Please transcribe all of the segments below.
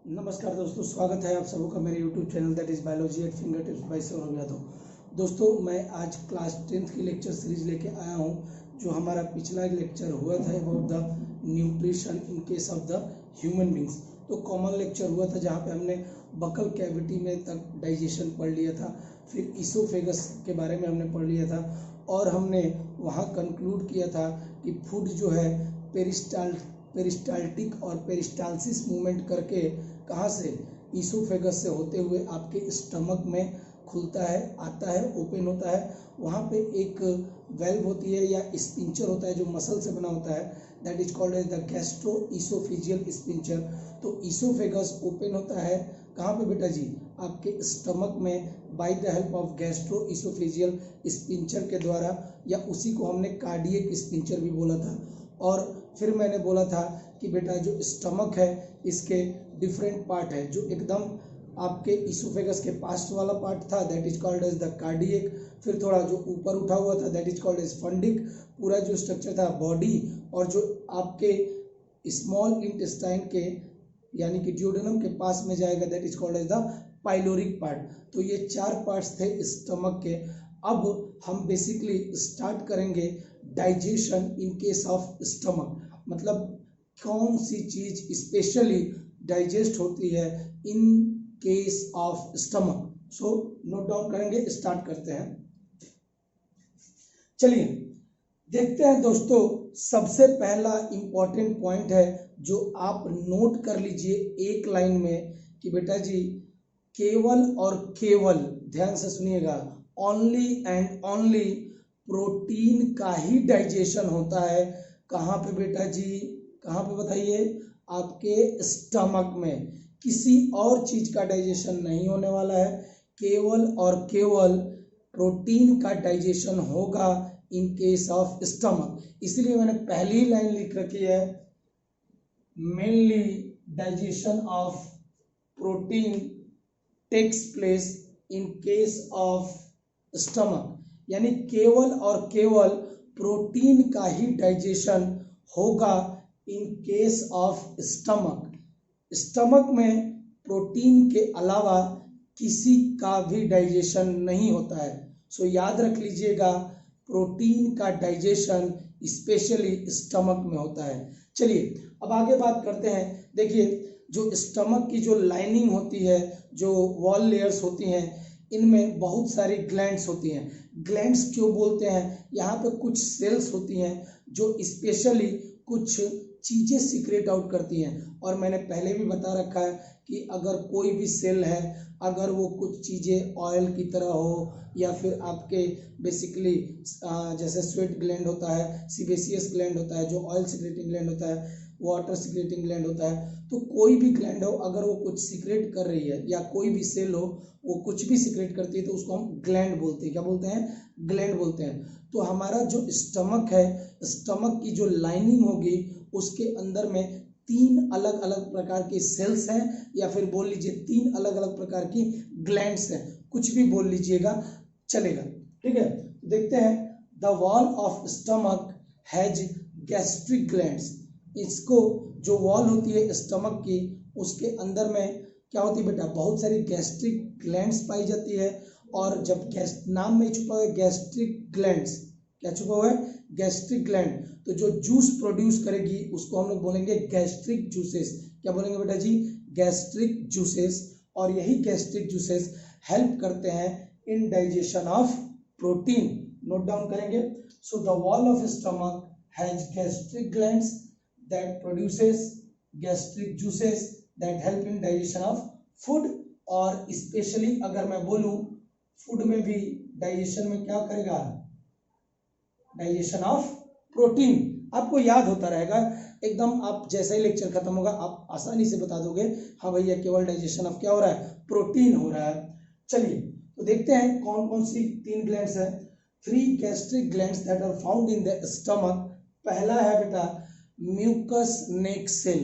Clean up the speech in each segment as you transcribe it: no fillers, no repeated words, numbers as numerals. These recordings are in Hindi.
नमस्कार दोस्तों, स्वागत है आप सबों का मेरे YouTube channel that is biology eight finger tips by Saurabh Yadav. दोस्तों, मैं आज क्लास 10th की लेक्चर सीरीज लेके आया हूँ। जो हमारा पिछला लेक्चर हुआ था about the nutrition in case of the human beings, तो कॉमन लेक्चर हुआ था जहाँ पे हमने बकल कैविटी में तक डाइजेशन पढ़ लिया था। फिर ईसोफेगस के बारे में हमने पढ़ लिया था और हमने वहाँ कंक्लूड किया था कि फूड जो है पेरिस्टाल्टिक और पेरिस्टालसिस मूवमेंट करके कहाँ से, ईसोफेगस से होते हुए आपके स्टमक में खुलता है, आता है, ओपन होता है। वहाँ पे एक वेल्व होती है या स्पिंचर होता है जो मसल से बना होता है, that is called as the gastro esophageal sphincter. तो ईसोफेगस ओपन होता है कहाँ पे बेटा जी, आपके स्टमक में by the help of gastro esophageal sphincter के द्वारा, या उसी को हमने कार्डियक स्पिंचर भी बोला था। और फिर मैंने बोला था कि बेटा जो स्टमक है इसके डिफरेंट पार्ट है। जो एकदम आपके ईसोफेगस के पास वाला पार्ट था that is called as the cardiac, फिर थोड़ा जो ऊपर उठा हुआ था that is called as fundic, पूरा जो स्ट्रक्चर था बॉडी, और जो आपके स्मॉल इंटेस्टाइन के यानी कि ड्यूडेनम के पास में जाएगा that is called as the pyloric part. तो ये 4 पार्ट्स थे स्टमक के। अब हम बेसिकली स्टार्ट करेंगे digestion in case of stomach, मतलब कौन सी चीज स्पेशली डाइजेस्ट होती है in case of stomach. So note down करेंगे, स्टार्ट करते हैं। चलिए देखते हैं दोस्तों, सबसे पहला इंपॉर्टेंट पॉइंट है जो आप नोट कर लीजिए एक लाइन में कि बेटा जी केवल और केवल, ध्यान से सुनिएगा, ओनली एंड ओनली प्रोटीन का ही डाइजेशन होता है। कहाँ पे बेटा जी, कहाँ पे बताइए, आपके स्टमक में। किसी और चीज का डाइजेशन नहीं होने वाला है, केवल और केवल प्रोटीन का डाइजेशन होगा इन केस ऑफ स्टमक। इसलिए मैंने पहली लाइन लिख रखी है, mainly digestion of protein takes place in case of stomach, यानी केवल और केवल प्रोटीन का ही डाइजेशन होगा in case of stomach. Stomach में प्रोटीन के अलावा किसी का भी डाइजेशन नहीं होता है। सो याद रख लीजिएगा, प्रोटीन का डाइजेशन स्पेशली स्टमक में होता है। चलिए अब आगे बात करते हैं। देखिए जो स्टमक की जो लाइनिंग होती है, जो वॉल लेयर्स होती हैं, इनमें बहुत सारी ग्लैंड्स होती हैं। ग्लैंड्स क्यों बोलते हैं, यहाँ पे कुछ सेल्स होती हैं जो स्पेशली कुछ चीजें सीक्रेट आउट करती हैं। और मैंने पहले भी बता रखा है कि अगर कोई भी सेल है, अगर वो कुछ चीजें ऑयल की तरह हो, या फिर आपके बेसिकली जैसे स्वेट ग्लैंड होता है, सीबेसियस ग्लैंड होता है जो ऑयल सीक्रेटिंग ग्लैंड होता है, वाटर सीक्रेटिंग ग्लैंड होता है, तो कोई भी ग्लैंड हो अगर वो कुछ सीक्रेट कर रही है, या कोई भी सेल हो वो कुछ भी सीक्रेट करती है, तो उसको हम ग्लैंड बोलते हैं। क्या बोलते हैं? ग्लैंड बोलते हैं। तो हमारा जो स्टमक है, स्टमक की जो लाइनिंग होगी उसके अंदर में 3 अलग अलग प्रकार के सेल्स हैं, या फिर बोल लीजिए 3 अलग अलग प्रकार की ग्लैंड्स हैं, कुछ भी बोल लीजिएगा चलेगा। ठीक है, देखते हैं। The wall of stomach has gastric glands. इसको जो वॉल होती है स्टमक की, उसके अंदर में क्या होती है बेटा, बहुत सारी गैस्ट्रिक ग्लैंड्स पाई जाती है। और जब नाम में छुपा हुआ है गैस्ट्रिक ग्लैंड्स, क्या छुपा हुआ है? Gastric gland. तो जो जूस प्रोड्यूस करेगी उसको हम लोग बोलेंगे गैस्ट्रिक जूसेस। क्या बोलेंगे बेटा जी? Gastric juices. और यही गैस्ट्रिक जूसेस हेल्प करते हैं in digestion of protein. Note down करेंगे। So the wall of stomach has gastric glands that produces gastric juices that help in digestion of food। और स्पेशली अगर मैं बोलूं फूड में भी डाइजेशन में क्या करेगा, डाइजेशन ऑफ प्रोटीन। आपको याद होता रहेगा एकदम, आप जैसे ही लेक्चर खत्म होगा आप आसानी से बता दोगे हाँ भैया केवल डाइजेशन ऑफ क्या हो रहा है, प्रोटीन हो रहा है। चलिए तो देखते हैं कौन कौन सी 3 ग्लैंड्स है। 3 gastric glands that are found in the stomach. पहला है बेटा म्यूकस नेक सेल।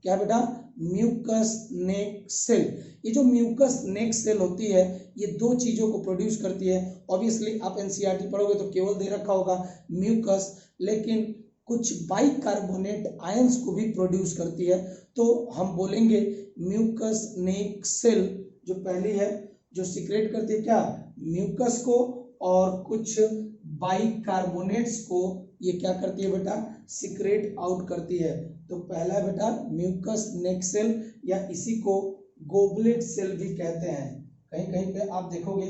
क्या बेटा? Mucus neck cell. ये जो म्यूकस नेक सेल होती है ये 2 चीजों को प्रोड्यूस करती है। ऑब्वियसली आप एनसीईआरटी पढ़ोगे तो केवल दे रखा होगा म्यूकस, लेकिन कुछ बाइकार्बोनेट आयंस को भी प्रोड्यूस करती है। तो हम बोलेंगे म्यूकस नेक सेल जो पहली है जो सीक्रेट करती है क्या, म्यूकस को, और कुछ बाइकार्बोनेट्स को ये क्या करती है बेटा, सीक्रेट आउट करती है। तो पहला है बेटा म्यूकस नेक सेल, या इसी को गोबलेट सेल भी कहते हैं। कहीं कहीं पे आप देखोगे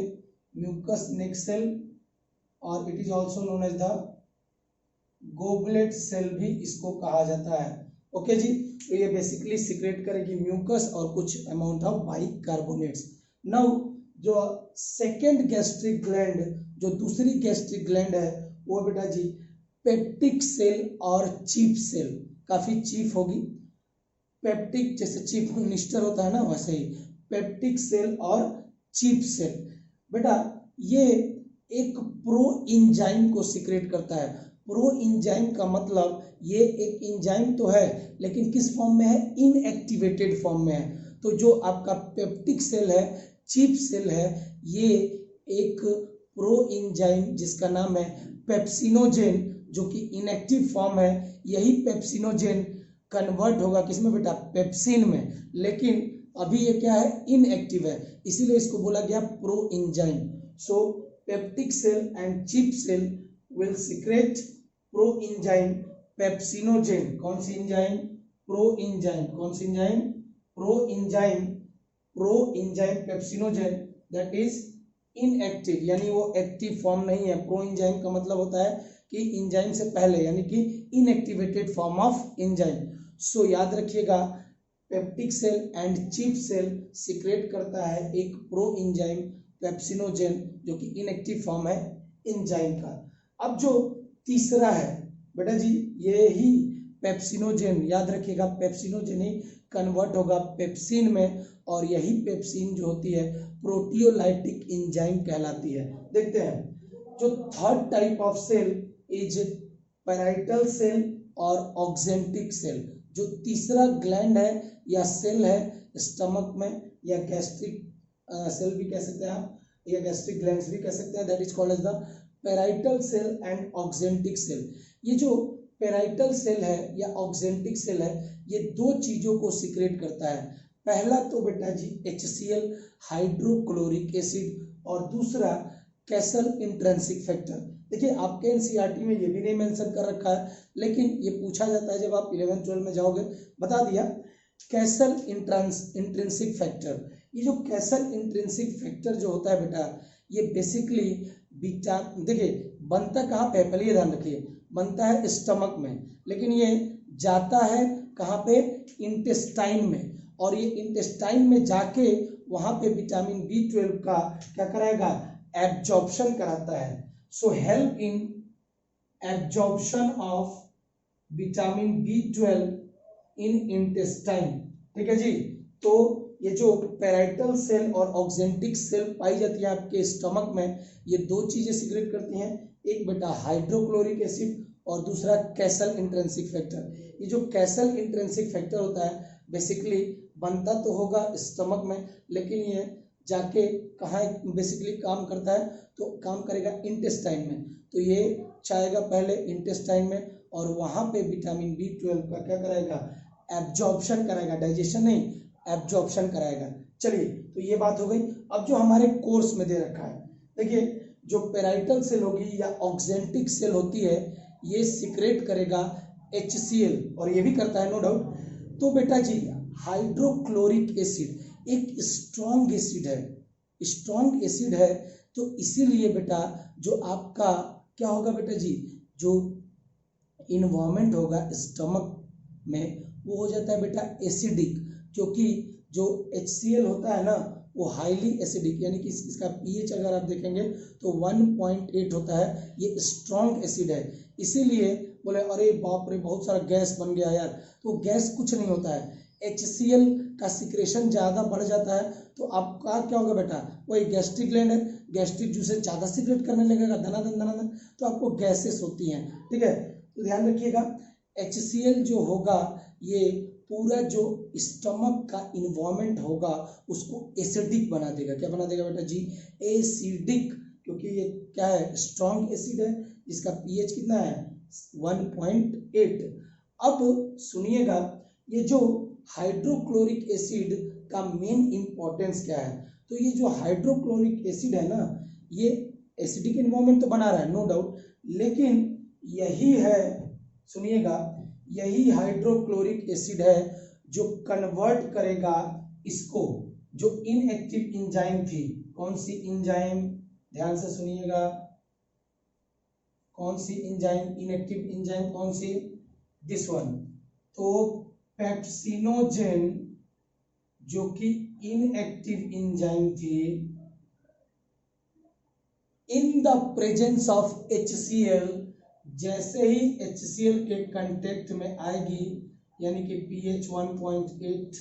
म्यूकस नेक सेल, और it is also known as the goblet cell भी इसको कहा जाता है। ओके जी, तो ये बेसिकली सीक्रेट करेगी म्यूकस और कुछ अमाउंट ऑफ बाइकार्बोनेट्स। नाउ जो सेकेंड गैस्ट्रिक ग्लैंड, जो दूसरी गैस्ट्रिक ग्लैंड है वो बेटा जी पेप्टिक सेल और चीफ सेल। काफी चीफ होगी, पेप्टिक जैसे चीफ मिनिस्टर होता है ना वैसे ही पेप्टिक सेल और चीफ सेल। बेटा ये एक प्रो इंजाइम को सीक्रेट करता है। प्रो इंजाइम का मतलब ये एक इंजाइम तो है लेकिन किस फॉर्म में है, इनएक्टिवेटेड फॉर्म में है। तो जो आपका पेप्टिक सेल है, चीफ सेल है, ये एक प्रो इंजाइम जिसका नाम है पेप्सिनोजेन, जो कि इनएक्टिव फॉर्म है, यही पेप्सिनोजेन कन्वर्ट होगा किसमें बेटा, पेप्सिन में। लेकिन अभी ये क्या है, इनएक्टिव है, इसीलिए इसको बोला गया proenzyme. So peptic cell and chief cell will secrete proenzyme pepsinogen. कौन सी इंजाइम, प्रो इंजाइम। कौन सी enzyme, proenzyme, proenzyme pepsinogen that is inactive, यानी वो एक्टिव फॉर्म नहीं है। प्रो इंजाइम का मतलब होता है कि इंजाइम से पहले, यानी कि inactivated form of enzyme. So याद रखिएगा peptic cell and chief cell secrete करता है एक प्रो इंजाइम पेप्सिनोजेन जो कि इनएक्टिव फॉर्म है इंजाइम का। अब जो तीसरा है बेटा जी ये ही पेप्सिनोजेन, याद रखिएगा पेप्सिनोजेन ही कन्वर्ट होगा पेप्सिन में, और यही पेप्सिन जो होती है प्रोटियोलाइटिक इंजाइम कहलाती है। देखते हैं जो third type of cell is parietal cell और ऑक्जेंटिक सेल। जो तीसरा ग्लैंड है या सेल है स्टमक में, या गैस्ट्रिक सेल भी कह सकते हैं आप, या गैस्ट्रिक ग्लैंड्स भी कह सकते हैं, that is called as the parietal cell and oxyntic cell. ये जो पैराइटल सेल है या ऑक्जेंटिक सेल है ये दो चीजों को सीक्रेट करता है। पहला तो बेटा जी HCl हाइड्रोक्लोरिक एसिड, और दूसरा कैसल इंट्रिंसिक फैक्टर। देखिए आपके एनसीईआरटी में ये भी नहीं मेंशन कर रखा है, लेकिन ये पूछा जाता है जब आप 11-12 में जाओगे। बता दिया कैसल इंट्रिंसिक फैक्टर। ये जो कैसल इंट्रिंसिक फैक्टर जो होता है बेटा ये बेसिकली बीटा, देखिए बनता कहाँ पे, पहले ये ध्यान रखिए, बनता है स्टमक में, लेकिन ये जाता है कहाँ पे, इंटेस्टाइन में, और ये इंटेस्टाइन में जाके वहां पे विटामिन B12 का क्या कराएगा, एब्जॉर्प्शन कराता है। So help in absorption of vitamin B12 in intestine. ठीक है जी, तो ये जो पैराइटल सेल और ऑक्जेंटिक सेल पाई जाती है आपके स्टमक में, ये दो चीजें सीक्रेट करती हैं, एक बेटा हाइड्रोक्लोरिक एसिड और दूसरा कैसल इंट्रिंसिक फैक्टर। ये जो कैसल इंट्रिंसिक फैक्टर होता है बेसिकली बनता तो होगा स्टमक में, लेकिन ये जाके कहाँ बेसिकली काम करता है, तो काम करेगा इंटेस्टाइन में। तो ये जाएगा पहले इंटेस्टाइन में और वहां पे विटामिन B12 का क्या कराएगा, एब्जॉर्प्शन कराएगा, डाइजेशन नहीं एब्जॉर्प्शन कराएगा। चलिए तो ये बात हो गई। अब जो हमारे कोर्स में दे रखा है, देखिए जो पैराइटल सेल होगी या ऑक्जेंटिक सेल होती है ये सीक्रेट करेगा HCl, और ये भी करता है नो डाउट। तो बेटा जी हाइड्रोक्लोरिक एसिड एक स्ट्रॉन्ग एसिड है, स्ट्रॉन्ग एसिड है, तो इसीलिए बेटा जो आपका क्या होगा बेटा जी, जो इन्वायरमेंट होगा स्टमक में वो हो जाता है बेटा एसिडिक, क्योंकि जो HCl होता है ना वो हाईली एसिडिक, यानी कि इसका pH अगर आप देखेंगे तो 1.8 होता है, ये स्ट्रॉन्ग एसिड है। इसीलिए बोले अरे बाप रे बहुत सारा गैस बन गया यार, तो गैस कुछ नहीं होता है, HCl का सिक्रेशन ज़्यादा बढ़ जाता है तो आपका क्या होगा बेटा, वही गैस्ट्रिक ग्लैंड है, गैस्ट्रिक जूसेस ज़्यादा सिक्रेट करने लगेगा धनाधन, तो आपको गैसेस होती हैं। ठीक है, तो ध्यान रखिएगा HCl जो होगा ये पूरा जो स्टमक का इन्वायरमेंट होगा उसको एसिडिक बना देगा। क्या बना देगा बेटा जी, एसिडिक, क्योंकि ये क्या है, स्ट्रॉन्ग एसिड है, इसका pH कितना है 1.8। अब सुनिएगा, ये जो हाइड्रोक्लोरिक एसिड का मेन इंपॉर्टेंस क्या है। तो ये जो हाइड्रोक्लोरिक एसिड है ना, ये एसिडिक एनवायरनमेंट तो बना रहा है नो डाउट, लेकिन यही है, सुनिएगा, यही हाइड्रोक्लोरिक एसिड है जो कन्वर्ट करेगा इसको, जो इनएक्टिव एंजाइम थी, कौन सी एंजाइम, ध्यान से सुनिएगा, कौन सी एंजाइम, इनएक्टिव एंजाइम कौन सी, दिस वन। तो पेप्सिनोजेन जो कि इनएक्टिव एंजाइम थी, इन द प्रेजेंस ऑफ HCl, जैसे ही HCl के कांटेक्ट में आएगी, यानी कि pH 1.8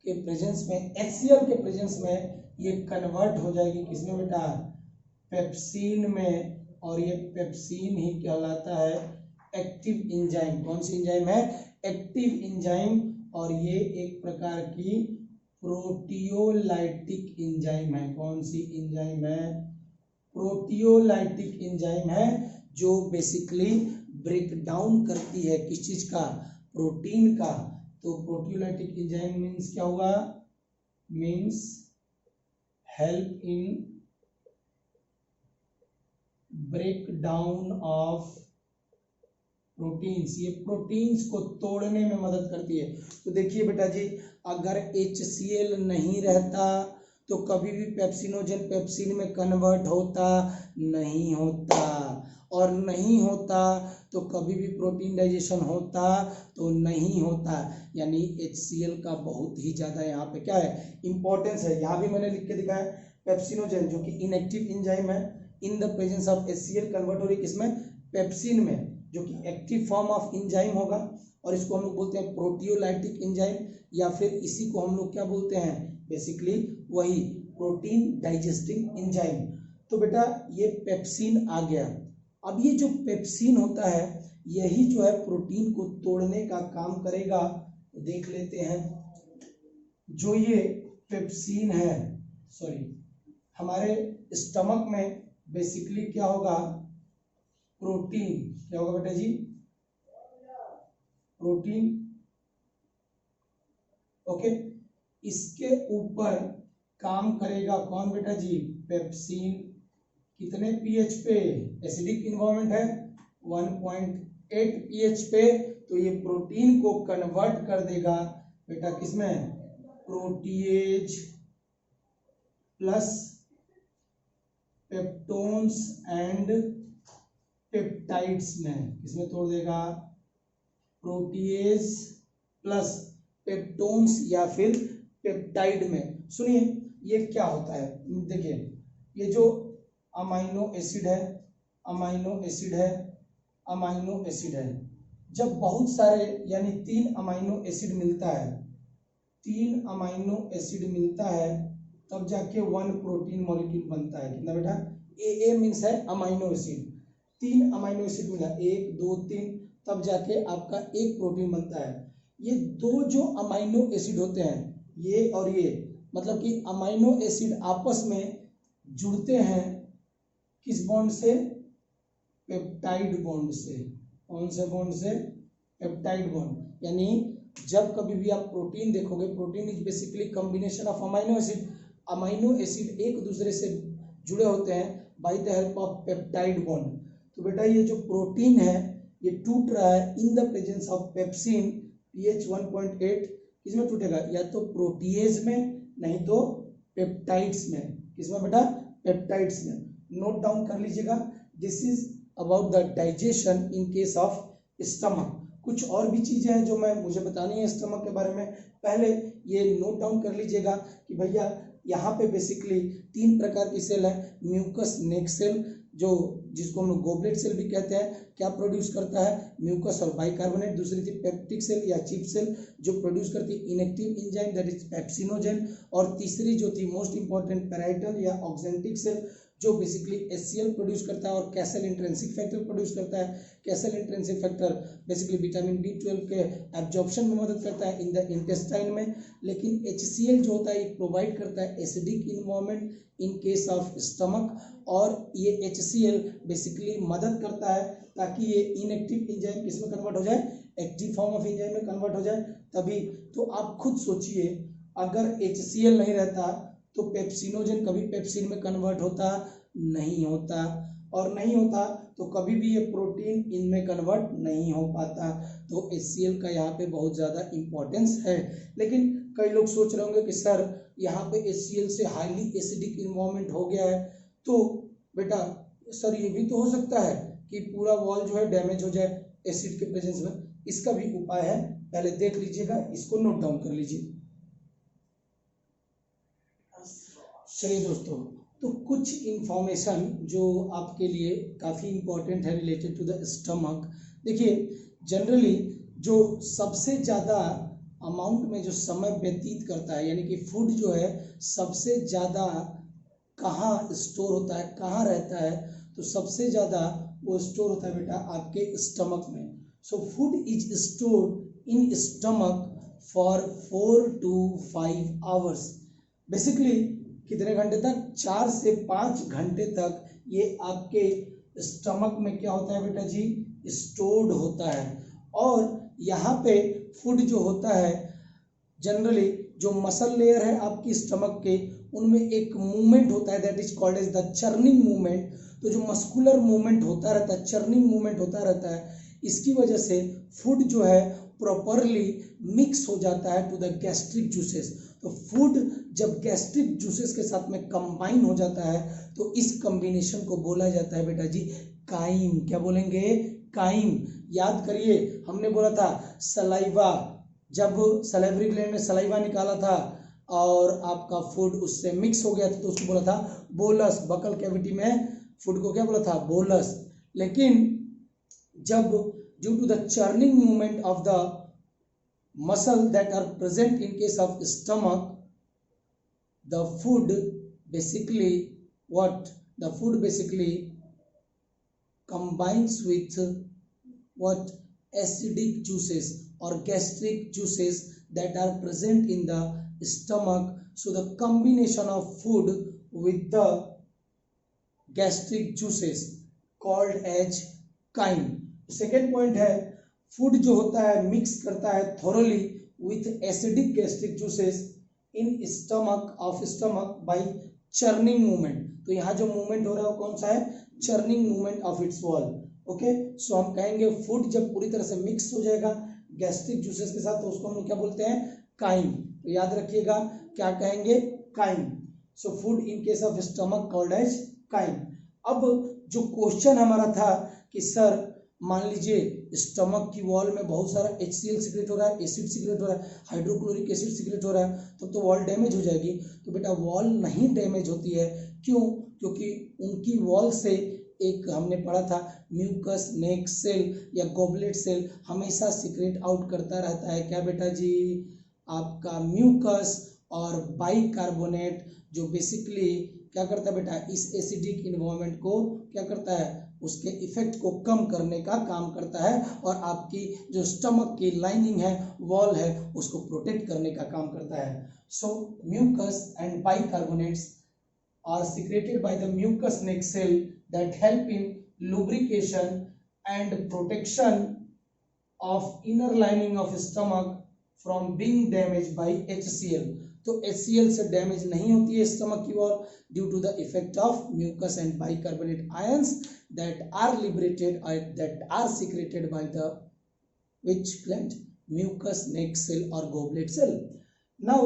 के प्रेजेंस में, HCl के प्रेजेंस में, ये कन्वर्ट हो जाएगी किसमें बेटा, पेप्सिन में, और ये पेप्सिन ही कहलाता है एक्टिव एंजाइम। कौन सी एंजाइम है, एक्टिव एंजाइम, और ये एक प्रकार की प्रोटियोलाइटिक एंजाइम है। कौन सी एंजाइम है, प्रोटियोलाइटिक एंजाइम है, जो बेसिकली ब्रेक डाउन करती है किस चीज का, प्रोटीन का। तो प्रोटियोलाइटिक एंजाइम मीन्स क्या होगा, means help in break down of proteins, ये प्रोटीन्स को तोड़ने में मदद करती है। तो देखिए बेटा जी, अगर HCl नहीं रहता तो कभी भी पेप्सिनोजेन पेप्सिन में कन्वर्ट होता नहीं होता, और नहीं होता तो कभी भी प्रोटीन डाइजेशन होता तो नहीं होता। यानी HCl का बहुत ही ज़्यादा यहाँ पे क्या है, इंपॉर्टेंस है। यहाँ भी मैंने लिख के दिखाया, पेप्सिनोजेन जो कि इनएक्टिव एंजाइम है, इन the presence of HCl convert हो रही किसमें, पेप्सिन में, जो कि एक्टिव फॉर्म ऑफ एंजाइम होगा, और इसको हम लोग बोलते हैं प्रोटियोलाइटिक एंजाइम, या फिर इसी को हम लोग क्या बोलते हैं, बेसिकली वही प्रोटीन डाइजेस्टिंग एंजाइम। तो बेटा ये पेप्सिन आ गया। अब ये जो पेप्सिन होता है, यही जो है प्रोटीन को तोड़ने का काम करेगा। तो देख लेते हैं, जो ये पेप्सिन है, सॉरी, हमारे स्टमक में बेसिकली क्या होगा, प्रोटीन, क्या होगा बेटा जी, प्रोटीन, ओके। इसके ऊपर काम करेगा कौन बेटा जी, पेप्सिन। कितने pH पे, एसिडिक इन्वायरमेंट है 1.8 pH पे, तो ये प्रोटीन को कन्वर्ट कर देगा बेटा किसमें, protease plus peptones and peptides में, किसमें तोड़ देगा, प्रोटीएज प्लस पेप्टोन्स या फिर पेप्टाइड में। सुनिए ये क्या होता है, देखिए ये जो अमाइनो एसिड है, अमाइनो एसिड है, अमाइनो एसिड है, जब बहुत सारे यानी 3 अमाइनो एसिड मिलता है, 3 अमाइनो एसिड मिलता है, तब जाके 1 प्रोटीन मॉलिक्यूल बनता है। कितना बेटा, ए मीन्स है अमाइनो एसिड, 3 अमाइनो एसिड मिला, 1 2 3, तब जाके आपका एक प्रोटीन बनता है। ये दो जो अमाइनो एसिड होते हैं, ये और ये, मतलब कि अमाइनो एसिड आपस में जुड़ते हैं किस बॉन्ड से, पेप्टाइड बॉन्ड से। कौन से बॉन्ड से, पेप्टाइड बॉन्ड। यानी जब कभी भी आप प्रोटीन देखोगे, protein is basically combination of amino acid, amino acid एक दूसरे से जुड़े होते हैं bye the help of peptide bond. तो बेटा ये जो प्रोटीन है ये टूट रहा है इन the presence of pepsin, pH 1.8, किसमें टूटेगा, या तो प्रोटीएज में, नहीं तो पेप्टाइड्स में। किसमें बेटा, पेप्टाइड्स में। नोट डाउन कर लीजिएगा, this is about the digestion in case of stomach. कुछ और भी चीजें हैं जो मुझे बतानी है स्टमक के बारे में, पहले ये नोट डाउन कर लीजिएगा कि भैया यहाँ पे बेसिकली 3 प्रकार की सेल है। म्यूकस नेक सेल, जो जिसको हम लोग गोबलेट सेल भी कहते हैं, क्या प्रोड्यूस करता है, म्यूकस और बाइकार्बोनेट। दूसरी थी पेप्टिक सेल या चिप सेल, जो प्रोड्यूस करती है inactive enzyme that is pepsinogen. और तीसरी जो थी मोस्ट इंपॉर्टेंट, पैराइटल या ऑक्जेंटिक सेल, जो बेसिकली HCl प्रोड्यूस करता है और कैसल इंट्रिंसिक फैक्टर प्रोड्यूस करता है। Castle intrinsic factor basically vitamin B12 के एब्जॉर्प्शन में मदद करता है इन द इंटेस्टाइन में। लेकिन HCl जो होता है ये प्रोवाइड करता है acidic environment in case of stomach, और ये HCl बेसिकली मदद करता है ताकि ये इनएक्टिव एंजाइम किस में कन्वर्ट हो जाए, एक्टिव फॉर्म ऑफ एंजाइम में कन्वर्ट हो जाए। तभी तो आप खुद सोचिए, अगर HCl नहीं रहता तो पेप्सिनोजन कभी पेप्सिन में कन्वर्ट होता नहीं होता, और नहीं होता तो कभी भी ये प्रोटीन इनमें कन्वर्ट नहीं हो पाता। तो HCl का यहाँ पे बहुत ज़्यादा इम्पोर्टेंस है। लेकिन कई लोग सोच रहे होंगे कि सर यहाँ पे HCl से हाईली एसिडिक इन्वायरमेंट हो गया है, तो बेटा सर ये भी तो हो सकता है कि पूरा वॉल जो है डैमेज हो जाए एसिड के प्रेजेंस में। इसका भी उपाय है, पहले देख लीजिएगा, इसको नोट डाउन कर लीजिए। चलिए दोस्तों, तो कुछ इंफॉर्मेशन जो आपके लिए काफ़ी इंपॉर्टेंट है रिलेटेड टू द स्टमक। देखिए, जनरली जो सबसे ज़्यादा अमाउंट में जो समय व्यतीत करता है, यानी कि फूड जो है सबसे ज़्यादा कहाँ स्टोर होता है, कहाँ रहता है, तो सबसे ज़्यादा वो स्टोर होता है बेटा आपके स्टमक में। So food is stored in stomach for 4 to 5 hours. Basically कितने घंटे तक, 4 से 5 घंटे तक ये आपके स्टमक में क्या होता है बेटा जी, स्टोर्ड होता है। और यहाँ पे फूड जो होता है, जनरली जो मसल लेयर है आपकी स्टमक के, उनमें एक मूवमेंट होता है that is called as the churning movement. तो जो मस्कुलर मूवमेंट होता रहता है, चर्निंग मूवमेंट होता रहता है, इसकी वजह से फूड जो है प्रॉपरली मिक्स हो जाता है टू द गैस्ट्रिक जूसेस। तो फूड जब गैस्ट्रिक जूसेस के साथ में कंबाइन हो जाता है तो इस कॉम्बिनेशन को बोला जाता है बेटा जी काइम। क्या बोलेंगे, काइम। याद करिए, हमने बोला था सलाइवा, जब सलाइवरी ग्लैंड ने सलाइवा निकाला था और आपका फूड उससे मिक्स हो गया था तो उसको बोला था बोलस। बकल कैविटी में फूड को क्या बोला था, बोलस। लेकिन जब due to the churning movement of the muscle that are present in case of stomach, the food basically combines with what, acidic juices or gastric juices that are present in the stomach. So the combination of food with the gastric juices called as chyme. second point है, फूड जो होता है मिक्स करता है thoroughly with acidic gastric juices in stomach by churning movement. तो यहाँ जो मूवमेंट हो रहा है वो कौन सा है, churning movement of its wall. Okay, so हम कहेंगे फूड जब पूरी तरह से मिक्स हो जाएगा गैस्ट्रिक जूसेस के साथ तो उसको हम लोग क्या बोलते हैं, काइम। तो याद रखिएगा, क्या कहेंगे, chyme. So food in case of stomach called as chyme. अब जो क्वेश्चन हमारा था कि सर मान लीजिए स्टमक की वॉल में बहुत सारा HCl सीक्रेट हो रहा है, एसिड सीक्रेट हो रहा है, हाइड्रोक्लोरिक एसिड सीक्रेट हो रहा है, तब तो वॉल डैमेज हो जाएगी। तो बेटा वॉल नहीं डैमेज होती है, क्यों, क्योंकि उनकी वॉल से एक हमने पढ़ा था म्यूकस नेक सेल या गोबलेट सेल हमेशा सीक्रेट आउट करता रहता है। क्या बेटा जी, आपका म्यूकस और बाइकार्बोनेट जो बेसिकली क्या करता है बेटा, इस एसिडिक इन्वायरमेंट को क्या करता है, उसके इफेक्ट को कम करने का काम करता है और आपकी जो स्टमक की लाइनिंग है, वॉल है, उसको प्रोटेक्ट करने का काम करता है। So mucus and bicarbonates are secreted by the mucus neck cell that help in lubrication and protection of inner lining of stomach from being damage by HCl। तो HCl से डैमेज नहीं होती है स्टमक की wall due to the effect of mucus and bicarbonate ions that are liberated or that are secreted by the which gland, mucus neck cell or goblet cell. Now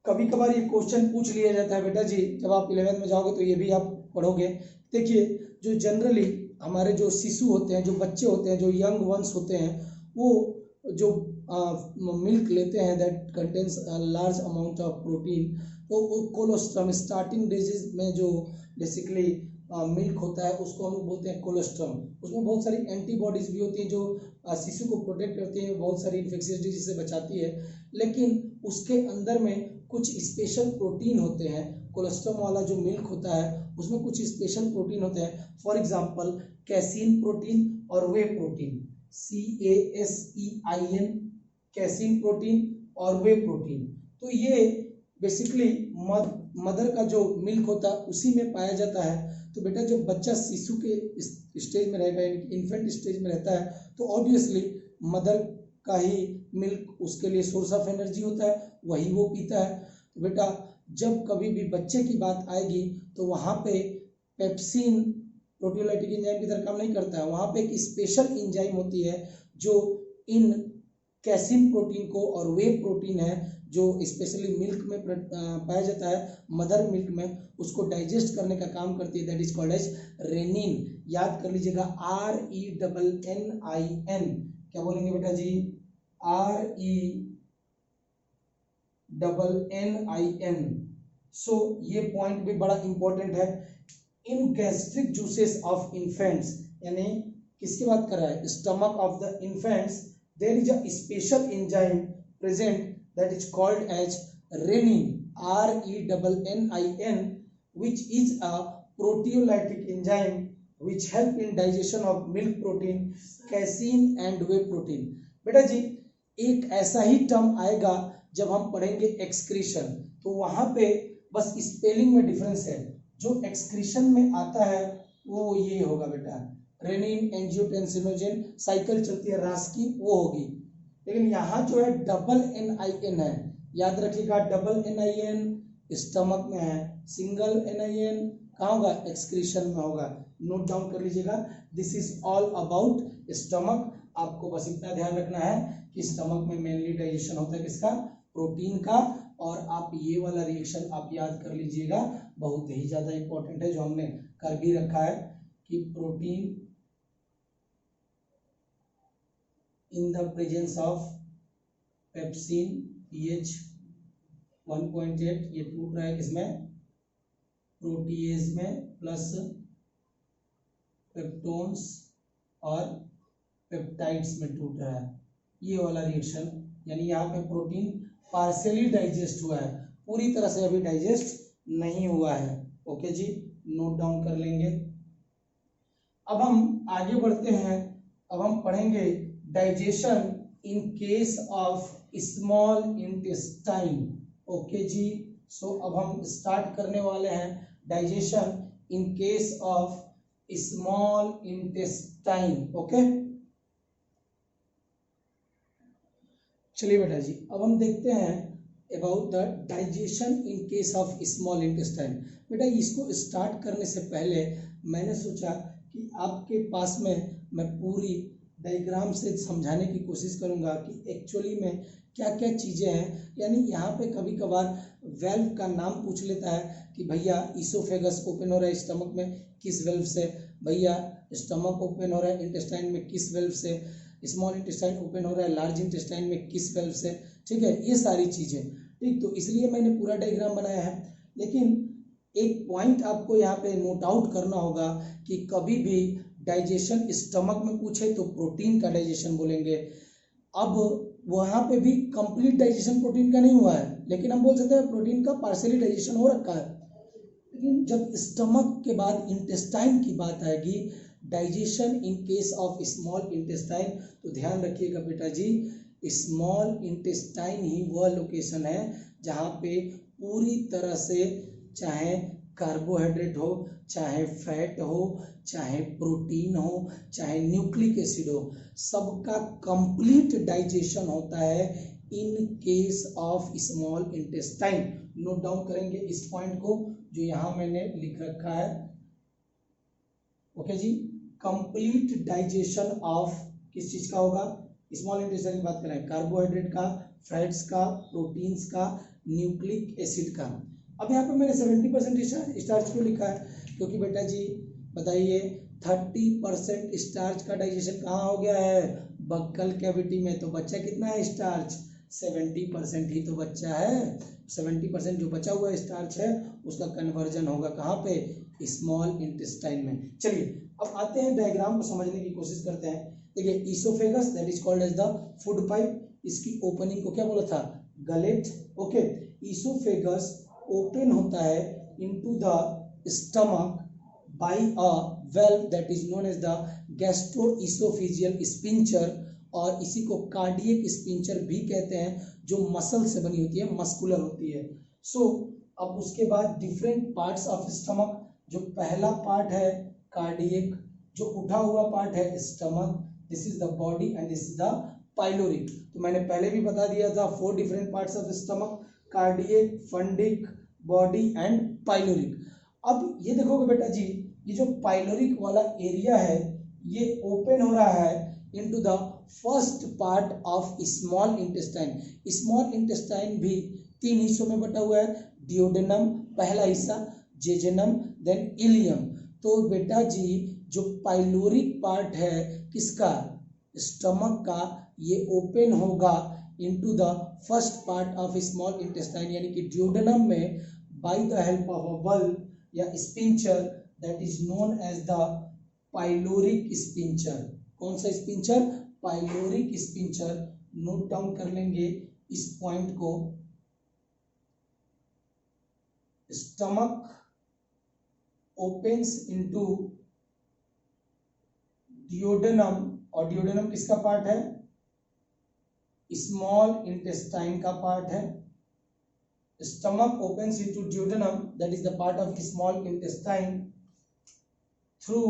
कभी कभार ये क्वेश्चन पूछ लिया जाता है बेटा जी, जब आप 11th में जाओगे तो ये भी आप पढ़ोगे। देखिए, जो जनरली हमारे जो शिशु होते हैं, जो बच्चे होते हैं, जो यंग वंस होते हैं, वो जो मिल्क लेते हैं that contains large amount of protein, तो वो कोलोस्ट्रम स्टार्टिंग डेजेस में जो बेसिकली मिल्क होता है उसको हम लोग बोलते हैं कोलेस्ट्रम। उसमें बहुत सारी एंटीबॉडीज भी होती हैं जो शिशु को प्रोटेक्ट करती हैं, बहुत सारी इन्फेक्शियस डिजीज से बचाती है। लेकिन उसके अंदर में कुछ स्पेशल प्रोटीन होते हैं। कोलेस्ट्रम वाला जो मिल्क होता है उसमें कुछ स्पेशल प्रोटीन होते हैं। फॉर एग्जाम्पल कैसीन प्रोटीन और वे प्रोटीन, CASEIN, कैसीन प्रोटीन और वे प्रोटीन। तो ये बेसिकली मदर का जो मिल्क होता है उसी में पाया जाता है। तो बेटा जब बच्चा शिशु के स्टेज में रहेगा, यानी इन्फेंट स्टेज में रहता है, तो ऑब्वियसली मदर का ही मिल्क उसके लिए सोर्स ऑफ एनर्जी होता है, वही वो पीता है। तो बेटा जब कभी भी बच्चे की बात आएगी तो वहाँ पे पेप्सिन प्रोटियोलाइटिक एंजाइम की तरह काम नहीं करता है। वहाँ पे एक स्पेशल एंजाइम होती है जो इन कैसीन प्रोटीन को, और वे प्रोटीन है जो स्पेशली मिल्क में पाया जाता है, मदर मिल्क में, उसको डाइजेस्ट करने का काम करती है। That is called as rennin. याद कर लीजिएगा, RENNIN। क्या बोलेंगे बेटा जी? RENNIN। सो ये पॉइंट भी बड़ा इंपॉर्टेंट है। In gastric juices of infants, यानी किसकी बात कर रहा है? Stomach of the infants, there is a special enzyme present that is called as renin, RENNIN, which is a proteolytic enzyme which help in digestion of milk protein, casein and whey protein। बेटा जी एक ऐसा ही टर्म आएगा जब हम पढ़ेंगे एक्सक्रीशन, तो वहां पे बस स्पेलिंग में डिफरेंस है। जो एक्सक्रीशन में आता है वो ये होगा बेटा, रेनिन एंजियोटेंसिनोजन, साइकिल चलती है रास की, वो होगी। लेकिन यहाँ जो है डबल NIN है, याद रखिएगा, डबल NIN स्टमक में है, सिंगल NIN कहाँ होगा? एक्सक्रीशन में होगा। नोट डाउन कर लीजिएगा, this is all about stomach. आपको बस इतना ध्यान रखना है कि स्टमक में मेनली डाइजेशन होता है किसका? प्रोटीन का। और आप ये वाला रिएक्शन आप याद कर लीजिएगा, बहुत ही ज्यादा इंपॉर्टेंट है, जो हमने कर भी रखा है कि protein in the presence of pepsin pH 1.8, ये टूट रहा है किसमें? प्रोटीएज में, प्लस पेप्टोन्स और पेप्टाइड्स में टूट रहा है, ये वाला रिएक्शन। यानी यहाँ पे प्रोटीन पार्शियली डाइजेस्ट हुआ है, पूरी तरह से अभी डाइजेस्ट नहीं हुआ है। ओके जी, नोट डाउन कर लेंगे। अब हम आगे बढ़ते हैं, अब हम पढ़ेंगे digestion in case of small intestine. Okay जी, सो अब हम स्टार्ट करने वाले हैं digestion in case of small intestine. Okay, चलिए बेटा जी अब हम देखते हैं about the digestion in case of small intestine. बेटा इसको स्टार्ट करने से पहले मैंने सोचा कि आपके पास में मैं पूरी डायग्राम से समझाने की कोशिश करूंगा कि एक्चुअली में क्या क्या चीज़ें हैं। यानी यहाँ पे कभी कभार वेल्व का नाम पूछ लेता है कि भैया इसोफेगस ओपन हो रहा है स्टमक में, किस वेल्व से? भैया स्टमक ओपन हो रहा है इंटेस्टाइन में, किस वेल्व से? स्मॉल इंटेस्टाइन ओपन हो रहा है लार्ज इंटेस्टाइन में, किस वेल्व से? ठीक है, ये सारी चीज़ें। ठीक, तो इसलिए मैंने पूरा डायग्राम बनाया है। लेकिन एक पॉइंट आपको यहाँ पे नोट आउट करना होगा कि कभी भी डाइजेशन स्टमक में पूछे तो प्रोटीन का डाइजेशन बोलेंगे। अब वहाँ पे भी कंप्लीट डाइजेशन प्रोटीन का नहीं हुआ है, लेकिन हम बोल सकते हैं प्रोटीन का पार्शियली डाइजेशन हो रखा है। लेकिन जब स्टमक के बाद इंटेस्टाइन की बात आएगी, digestion in case of small intestine, तो ध्यान रखिएगा बेटा जी, स्मॉल इंटेस्टाइन ही वह लोकेशन है जहाँ पे पूरी तरह से चाहे कार्बोहाइड्रेट हो, चाहे फैट हो, चाहे प्रोटीन हो, चाहे न्यूक्लिक एसिड हो, सबका कंप्लीट डाइजेशन होता है in case of small intestine. Note down करेंगे इस पॉइंट को जो यहाँ मैंने लिख रखा है। ओके जी, कंप्लीट डाइजेशन ऑफ किस चीज का होगा? स्मॉल इंटेस्टाइन की बात करें, कार्बोहाइड्रेट का, फैट्स का, प्रोटीन्स का, न्यूक्लिक एसिड का। अब यहाँ पे मैंने 70% स्टार्च क्यों लिखा है? क्योंकि बेटा जी बताइए 30% स्टार्च का डाइजेशन कहाँ हो गया है? बक्कल कैविटी में। तो बच्चा कितना है स्टार्च? 70% ही तो बच्चा है, 70% जो बचा हुआ स्टार्च है उसका कन्वर्जन होगा कहाँ पे, स्मॉल इंटेस्टाइन में। चलिए अब आते हैं डायग्राम को समझने की कोशिश करते हैं। देखिए esophagus that is called as the food pipe, इसकी ओपनिंग को क्या बोला था, गलेट। ओके, ईसोफेगस ओपन होता है into the stomach by a valve that is known as the gastroesophageal sphincter, और इसी को कार्डियक स्पिंचर भी कहते हैं, जो मसल से बनी होती है, मस्कुलर होती है। सो अब उसके बाद डिफरेंट पार्ट्स ऑफ स्टमक, जो पहला पार्ट है कार्डियक, जो उठा हुआ पार्ट है stomach, this is the body and this is the pyloric. तो मैंने पहले भी बता दिया था 4 different parts of stomach, cardiac, fundic, body and pyloric. अब ये देखोगे बेटा जी, ये जो पाइलोरिक वाला एरिया है ये ओपन हो रहा है into the first part of small intestine. Small intestine भी 3 हिस्सों में बटा हुआ है, डियोडेनम पहला हिस्सा, जेजेनम, देन इलियम। तो बेटा जी जो पाइलोरिक पार्ट है किसका, स्टमक का, ये ओपन होगा into the first part of small intestine यानी कि डियोडेनम में by the help of a bulb या sphincter that is known as the pyloric sphincter. कौन सा sphincter, pyloric sphincter. Note down कर लेंगे इस पॉइंट को। स्टमक ओपन्स इनटू डियोडेनम, और डियोडेनम किसका पार्ट है, स्मॉल इंटेस्टाइन का पार्ट है। Stomach opens into duodenum that is the part of small intestine through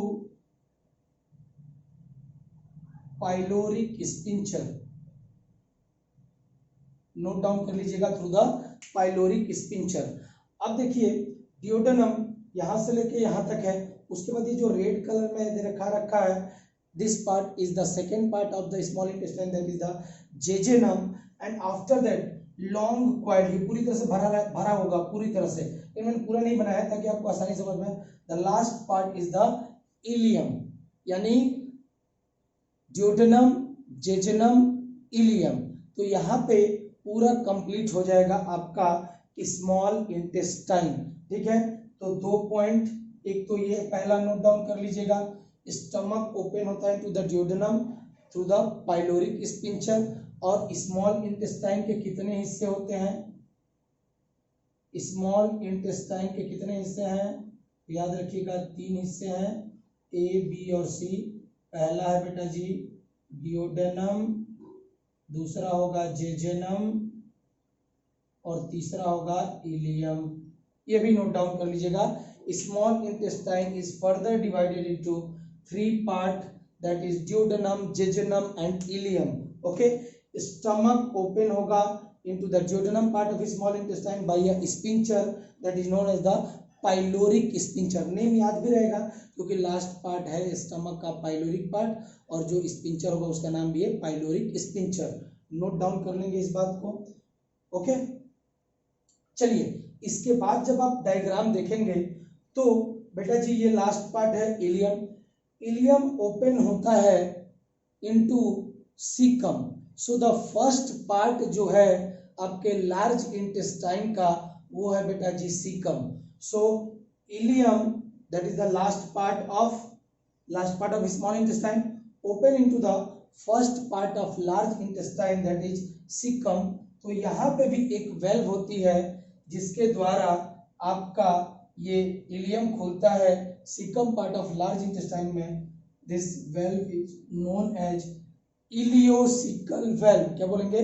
pyloric sphincter. Note down कर लीजिएगा, थ्रू द पाइलोरिक स्पिंचर। अब देखिए डियोडेनम यहां से लेके यहां तक है, उसके बाद ये जो रेड कलर में दे रखा है, this part is the second part of the small intestine that is the jejunum, and after that long coil, ये पूरी तरह से भरा होगा पूरी तरह से, ये मैंने पूरा नहीं बनाया ताकि आपको आसानी समझ में। The last part is the ilium, यानी डियोडेनम, जेजेनम, इलियम। तो यहाँ पे पूरा कंप्लीट हो जाएगा आपका स्मॉल इंटेस्टाइन। ठीक है, तो 2 पॉइंट, एक तो ये पहला नोट डाउन कर लीजिएगा, स्टमक ओपन होता है to the duodenum through the pyloric sphincter. और स्मॉल इंटेस्टाइन के कितने हिस्से होते हैं, स्मॉल इंटेस्टाइन के कितने हिस्से हैं, याद रखिएगा 3 हिस्से हैं, ए, बी और सी। पहला है बेटा जी डियोडेनम, दूसरा होगा जेजेनम, और तीसरा होगा इलियम। ये भी नोट डाउन कर लीजिएगा। Small intestine is further divided into 3 part that is duodenum, jejunum and ileum. Okay, stomach open होगा into the duodenum part of small intestine by a sphincter that is known as the pyloric sphincter. Name याद भी रहेगा क्योंकि लास्ट पार्ट है स्टमक का पाइलोरिक पार्ट, और जो स्पिंचर होगा उसका नाम भी है पाइलोरिक स्पिंचर। नोट डाउन कर लेंगे इस बात को। ओके, चलिए इसके बाद जब आप डायग्राम देखेंगे तो बेटा जी ये लास्ट पार्ट है इलियम। इलियम ओपन होता है into caecum. So the first part जो है आपके लार्ज इंटेस्टाइन का वो है बेटा जी caecum. So ileum that is the last part of small intestine open into the first part of large intestine that is caecum. तो यहाँ पे भी एक वेल्व होती है जिसके द्वारा आपका ये इलियम खुलता है caecum part of large intestine में। This valve is known as ileocaecal valve. क्या बोलेंगे,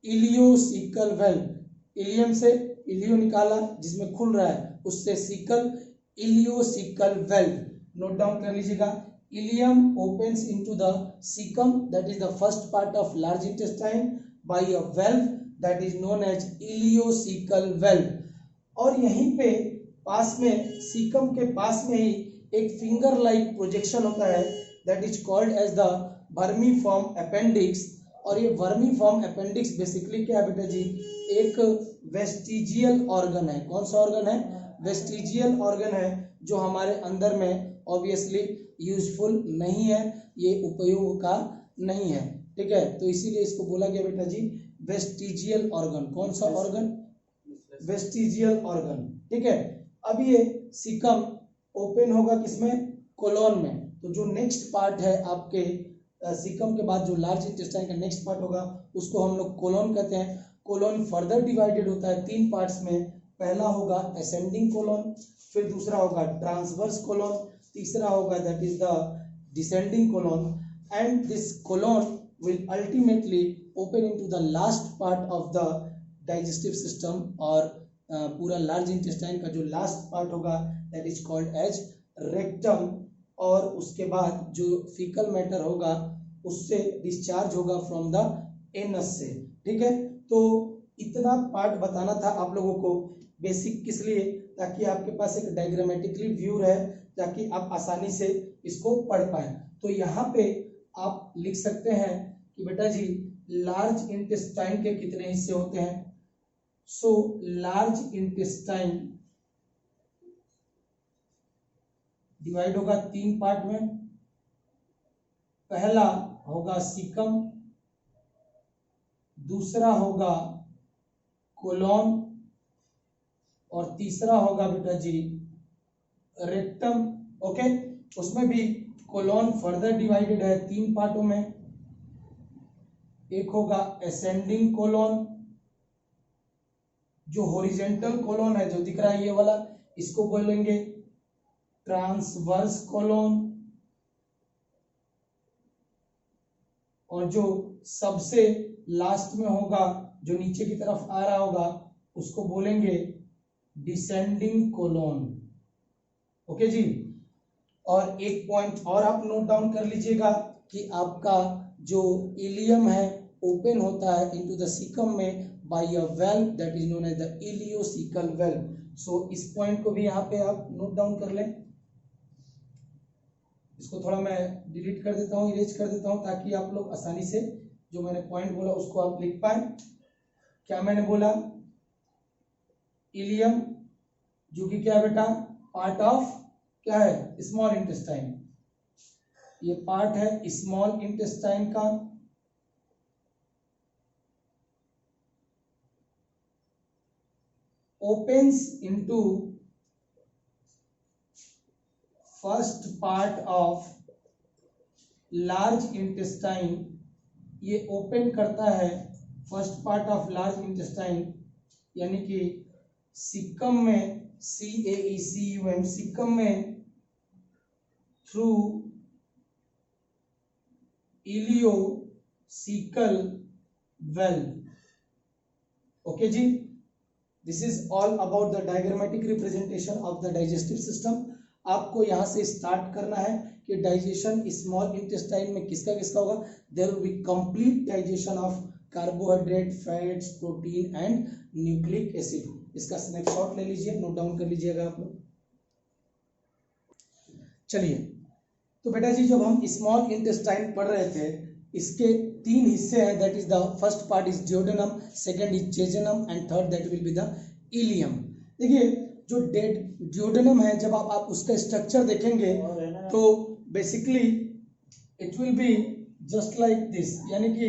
इलियोसिकल वेल्व। इलियम से इलियो निकाला जिसमें खुल रहा है, उससे caecal, ileocaecal valve. Note down कर लीजिएगा। Ileum opens into the caecum that is the first part of large intestine by a valve that is known as ileocaecal valve. और यहीं पे पास में सीकम के पास में ही एक फिंगर लाइक प्रोजेक्शन होता है that is called as the vermiform appendix. और ये वर्मीफॉर्म अपेंडिक्स बेसिकली क्या है बेटा जी, एक वेस्टिजियल ऑर्गन है। कौन सा ऑर्गन है, वेस्टिजियल ऑर्गन है जो हमारे अंदर में ऑब्वियसली यूजफुल नहीं है, ये उपयोग का नहीं है। ठीक है, तो इसीलिए इसको बोला गया बेटा जी वेस्टिजियल ऑर्गन। कौन सा ऑर्गन? Vestigial organ. ठीक है, अब ये सीकम ओपन होगा किसमें? कोलोन में। तो जो नेक्स्ट पार्ट है आपके सीकम के बाद जो लार्ज इंटेस्टाइन का नेक्स्ट पार्ट होगा उसको हम लोग कोलोन कहते हैं। कोलोन फर्दर डिवाइडेड होता है 3 पार्ट्स में। पहला होगा असेंडिंग कोलोन, फिर दूसरा होगा ट्रांसवर्स कोलोन, तीसरा होगा that is the descending colon, and this colon will ultimately open into the last part of the digestive system, और पूरा लार्ज इंटेस्टाइन का जो लास्ट पार्ट होगा that is called as rectum, और उसके बाद जो फीकल मैटर होगा उससे डिस्चार्ज होगा फ्रॉम द एनस से। ठीक है, तो इतना पार्ट बताना था आप लोगों को। बेसिक किस लिए? ताकि आपके पास एक डायग्रामेटिकली व्यू रहे, ताकि आप आसानी से इसको पढ़ पाए। तो यहाँ पे आप लिख सकते हैं कि बेटा जी लार्ज इंटेस्टाइन के कितने हिस्से होते हैं। सो लार्ज इंटेस्टाइन डिवाइड होगा 3 पार्ट में। पहला होगा सीकम, दूसरा होगा कोलोन, और तीसरा होगा बेटा जी रेक्टम। ओके, उसमें भी कोलोन फर्दर डिवाइडेड है 3 पार्टों में। एक होगा असेंडिंग कोलोन, जो हॉरिजॉन्टल कोलोन है जो दिख रहा है ये वाला, इसको बोलेंगे ट्रांसवर्स कोलोन, और जो सबसे लास्ट में होगा जो नीचे की तरफ आ रहा होगा उसको बोलेंगे डिसेंडिंग कोलोन। ओके जी, और एक पॉइंट और आप नोट डाउन कर लीजिएगा कि आपका जो इलियम है ओपन होता है इनटू द सीकम में by a valve that is known as the ileocaecal valve. So इस पॉइंट को भी यहाँ पे आप नोट डाउन कर लें। इसको थोड़ा मैं डिलीट कर देता हूँ, इरेज कर देता हूँ, ताकि आप लोग आसानी से जो मैंने पॉइंट बोला उसको आप लिख पाए। क्या मैंने बोला? इलियम जो कि क्या बेटा पार्ट ऑफ क्या है? Small intestine. ये पार्ट है स्मॉल इंटेस्टाइन का। opens into first part of large intestine। ये ओपन करता है first part of large intestine, यानी कि सीकम में, CAECUM, सीकम में थ्रू इलियोसिकल वेल्व। ओके जी, this is all about the diagrammatic representation of the digestive system. आपको यहाँ से स्टार्ट करना है कि डाइजेशन स्मॉल इंटेस्टाइन में किसका किसका होगा। There will be complete digestion of carbohydrate, fats, protein and nucleic acid. इसका स्नैपशॉट ले लीजिए, नोट डाउन कर लीजिएगा आप लोग। चलिए, तो बेटा जी जब हम स्मॉल इंटेस्टाइन पढ़ रहे थे, इसके 3 हिस्से हैं। That is the first part is duodenum, second is jejunum and third that will be the ileum. देखिए जो जियोडेनम है, जब आप उसका स्ट्रक्चर देखेंगे तो basically it will be just like this, यानी कि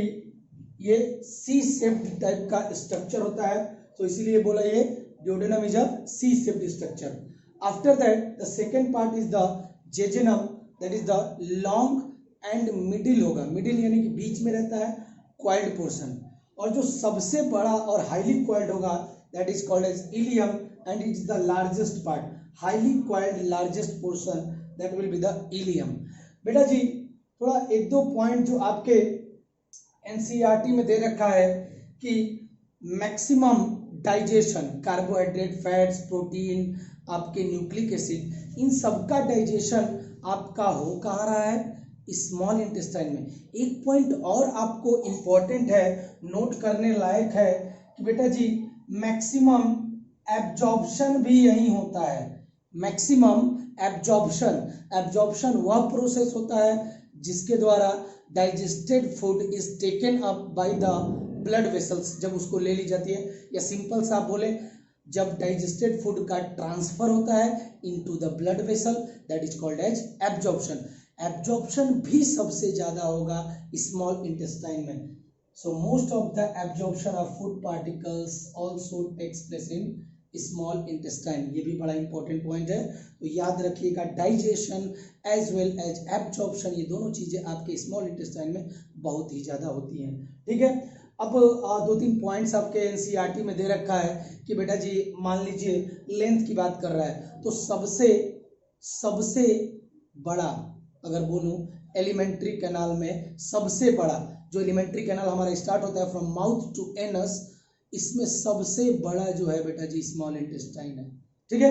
ये सी शेप्ड टाइप का स्ट्रक्चर होता है, तो इसीलिए बोला ये duodenum is a C shaped structure. After that the second part is the jejunum, that is the long and middle होगा, मिडिल यानी कि बीच में रहता है, क्वाइल्ड पोर्शन। और जो सबसे बड़ा और हाईली क्वाइल्ड होगा that is called as ileum and it is the largest part, highly coiled largest portion that will be the ileum. बेटा जी थोड़ा 1-2 पॉइंट जो आपके एनसीईआरटी में दे रखा है कि maximum digestion, carbohydrate, fats, protein, आपके न्यूक्लिक एसिड, इन सबका डाइजेशन आपका हो कहाँ रहा है? स्मॉल इंटेस्टाइन में। एक पॉइंट और आपको इंपॉर्टेंट है, नोट करने लायक है कि बेटा जी मैक्सिमम एब्जॉर्प्शन भी यही होता है। मैक्सिमम एब्जॉर्प्शन वह प्रोसेस होता है जिसके द्वारा digested food is taken up by the blood vessels, जब उसको ले ली जाती है, या सिंपल सा आप बोले जब डाइजेस्टेड फूड का ट्रांसफर होता है into the blood vessel, that is called as absorption. Absorption भी सबसे ज्यादा होगा स्मॉल इंटेस्टाइन में। So most of the absorption of food particles also takes place in small intestine. ये भी बड़ा इंपॉर्टेंट पॉइंट है, तो याद रखिएगा digestion as well as absorption, ये दोनों चीजें आपके स्मॉल इंटेस्टाइन में बहुत ही ज्यादा होती हैं। ठीक है, अब 2-3 पॉइंट्स आपके एनसीईआरटी में दे रखा है कि बेटा जी मान लीजिए लेंथ की बात कर रहा है, तो सबसे बड़ा अगर बोलूं एलिमेंट्री कैनाल में सबसे बड़ा जो एलिमेंट्री कैनाल हमारा स्टार्ट होता है फ्रॉम माउथ टू एनस, इसमें सबसे बड़ा जो है बेटा जी स्मॉल इंटेस्टाइन है। ठीक है,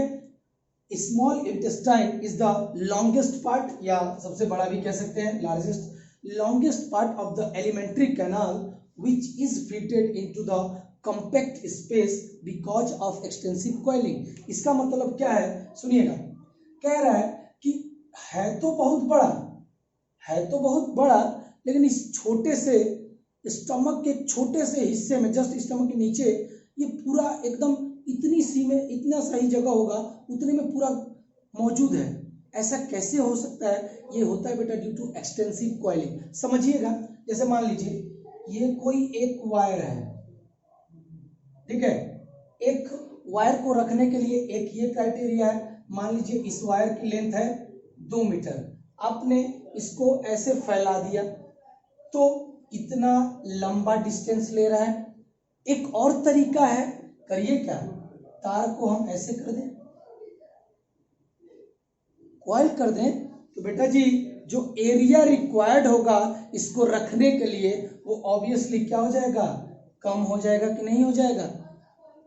small intestine is the longest part, या सबसे बड़ा भी कह सकते हैं, largest longest part of the alimentary canal which is fitted into the compact space because of extensive coiling। इसका मतलब क्या है, सुनिएगा, कह रहा है कि है तो बहुत बड़ा लेकिन इस छोटे से स्टमक के छोटे से हिस्से में, जस्ट स्टमक के नीचे, ये पूरा एकदम इतनी सी में इतना सही जगह होगा उतने में पूरा मौजूद है। ऐसा कैसे हो सकता है? ये होता है बेटा ड्यू टू एक्सटेंसिव कॉइलिंग। समझिएगा, जैसे मान लीजिए ये कोई एक वायर है, ठीक है, एक वायर को रखने के लिए एक ये क्राइटेरिया है, मान लीजिए इस वायर की लेंथ है 2 मीटर, आपने इसको ऐसे फैला दिया तो इतना लंबा डिस्टेंस ले रहा है। एक और तरीका है, करिए क्या, तार को हम ऐसे कर दें, कॉइल कर दें, तो बेटा जी जो एरिया रिक्वायर्ड होगा इसको रखने के लिए वो ऑब्वियसली क्या हो जाएगा, कम हो जाएगा कि नहीं हो जाएगा।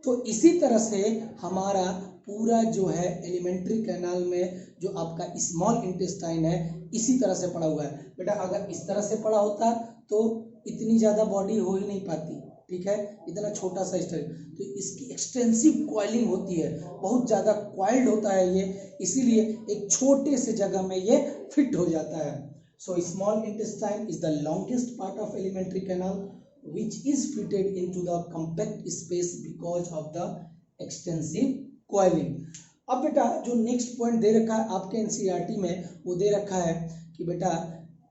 तो इसी तरह से हमारा पूरा जो है एलिमेंट्री कैनाल में जो आपका स्मॉल इंटेस्टाइन है इसी तरह से पड़ा हुआ है। बेटा अगर इस तरह से पड़ा होता तो इतनी ज़्यादा बॉडी हो ही नहीं पाती, ठीक है, इतना छोटा सा स्ट्रक्चर, तो इसकी एक्सटेंसिव कॉइलिंग होती है, बहुत ज़्यादा कॉइल्ड होता है ये, इसीलिए एक छोटे से जगह में ये फिट हो जाता है। So small intestine is the longest part of alimentary canal which is fitted into the compact space because of the extensive coiling। अब बेटा जो नेक्स्ट पॉइंट दे रखा है आपके एनसीईआरटी में, वो दे रखा है कि बेटा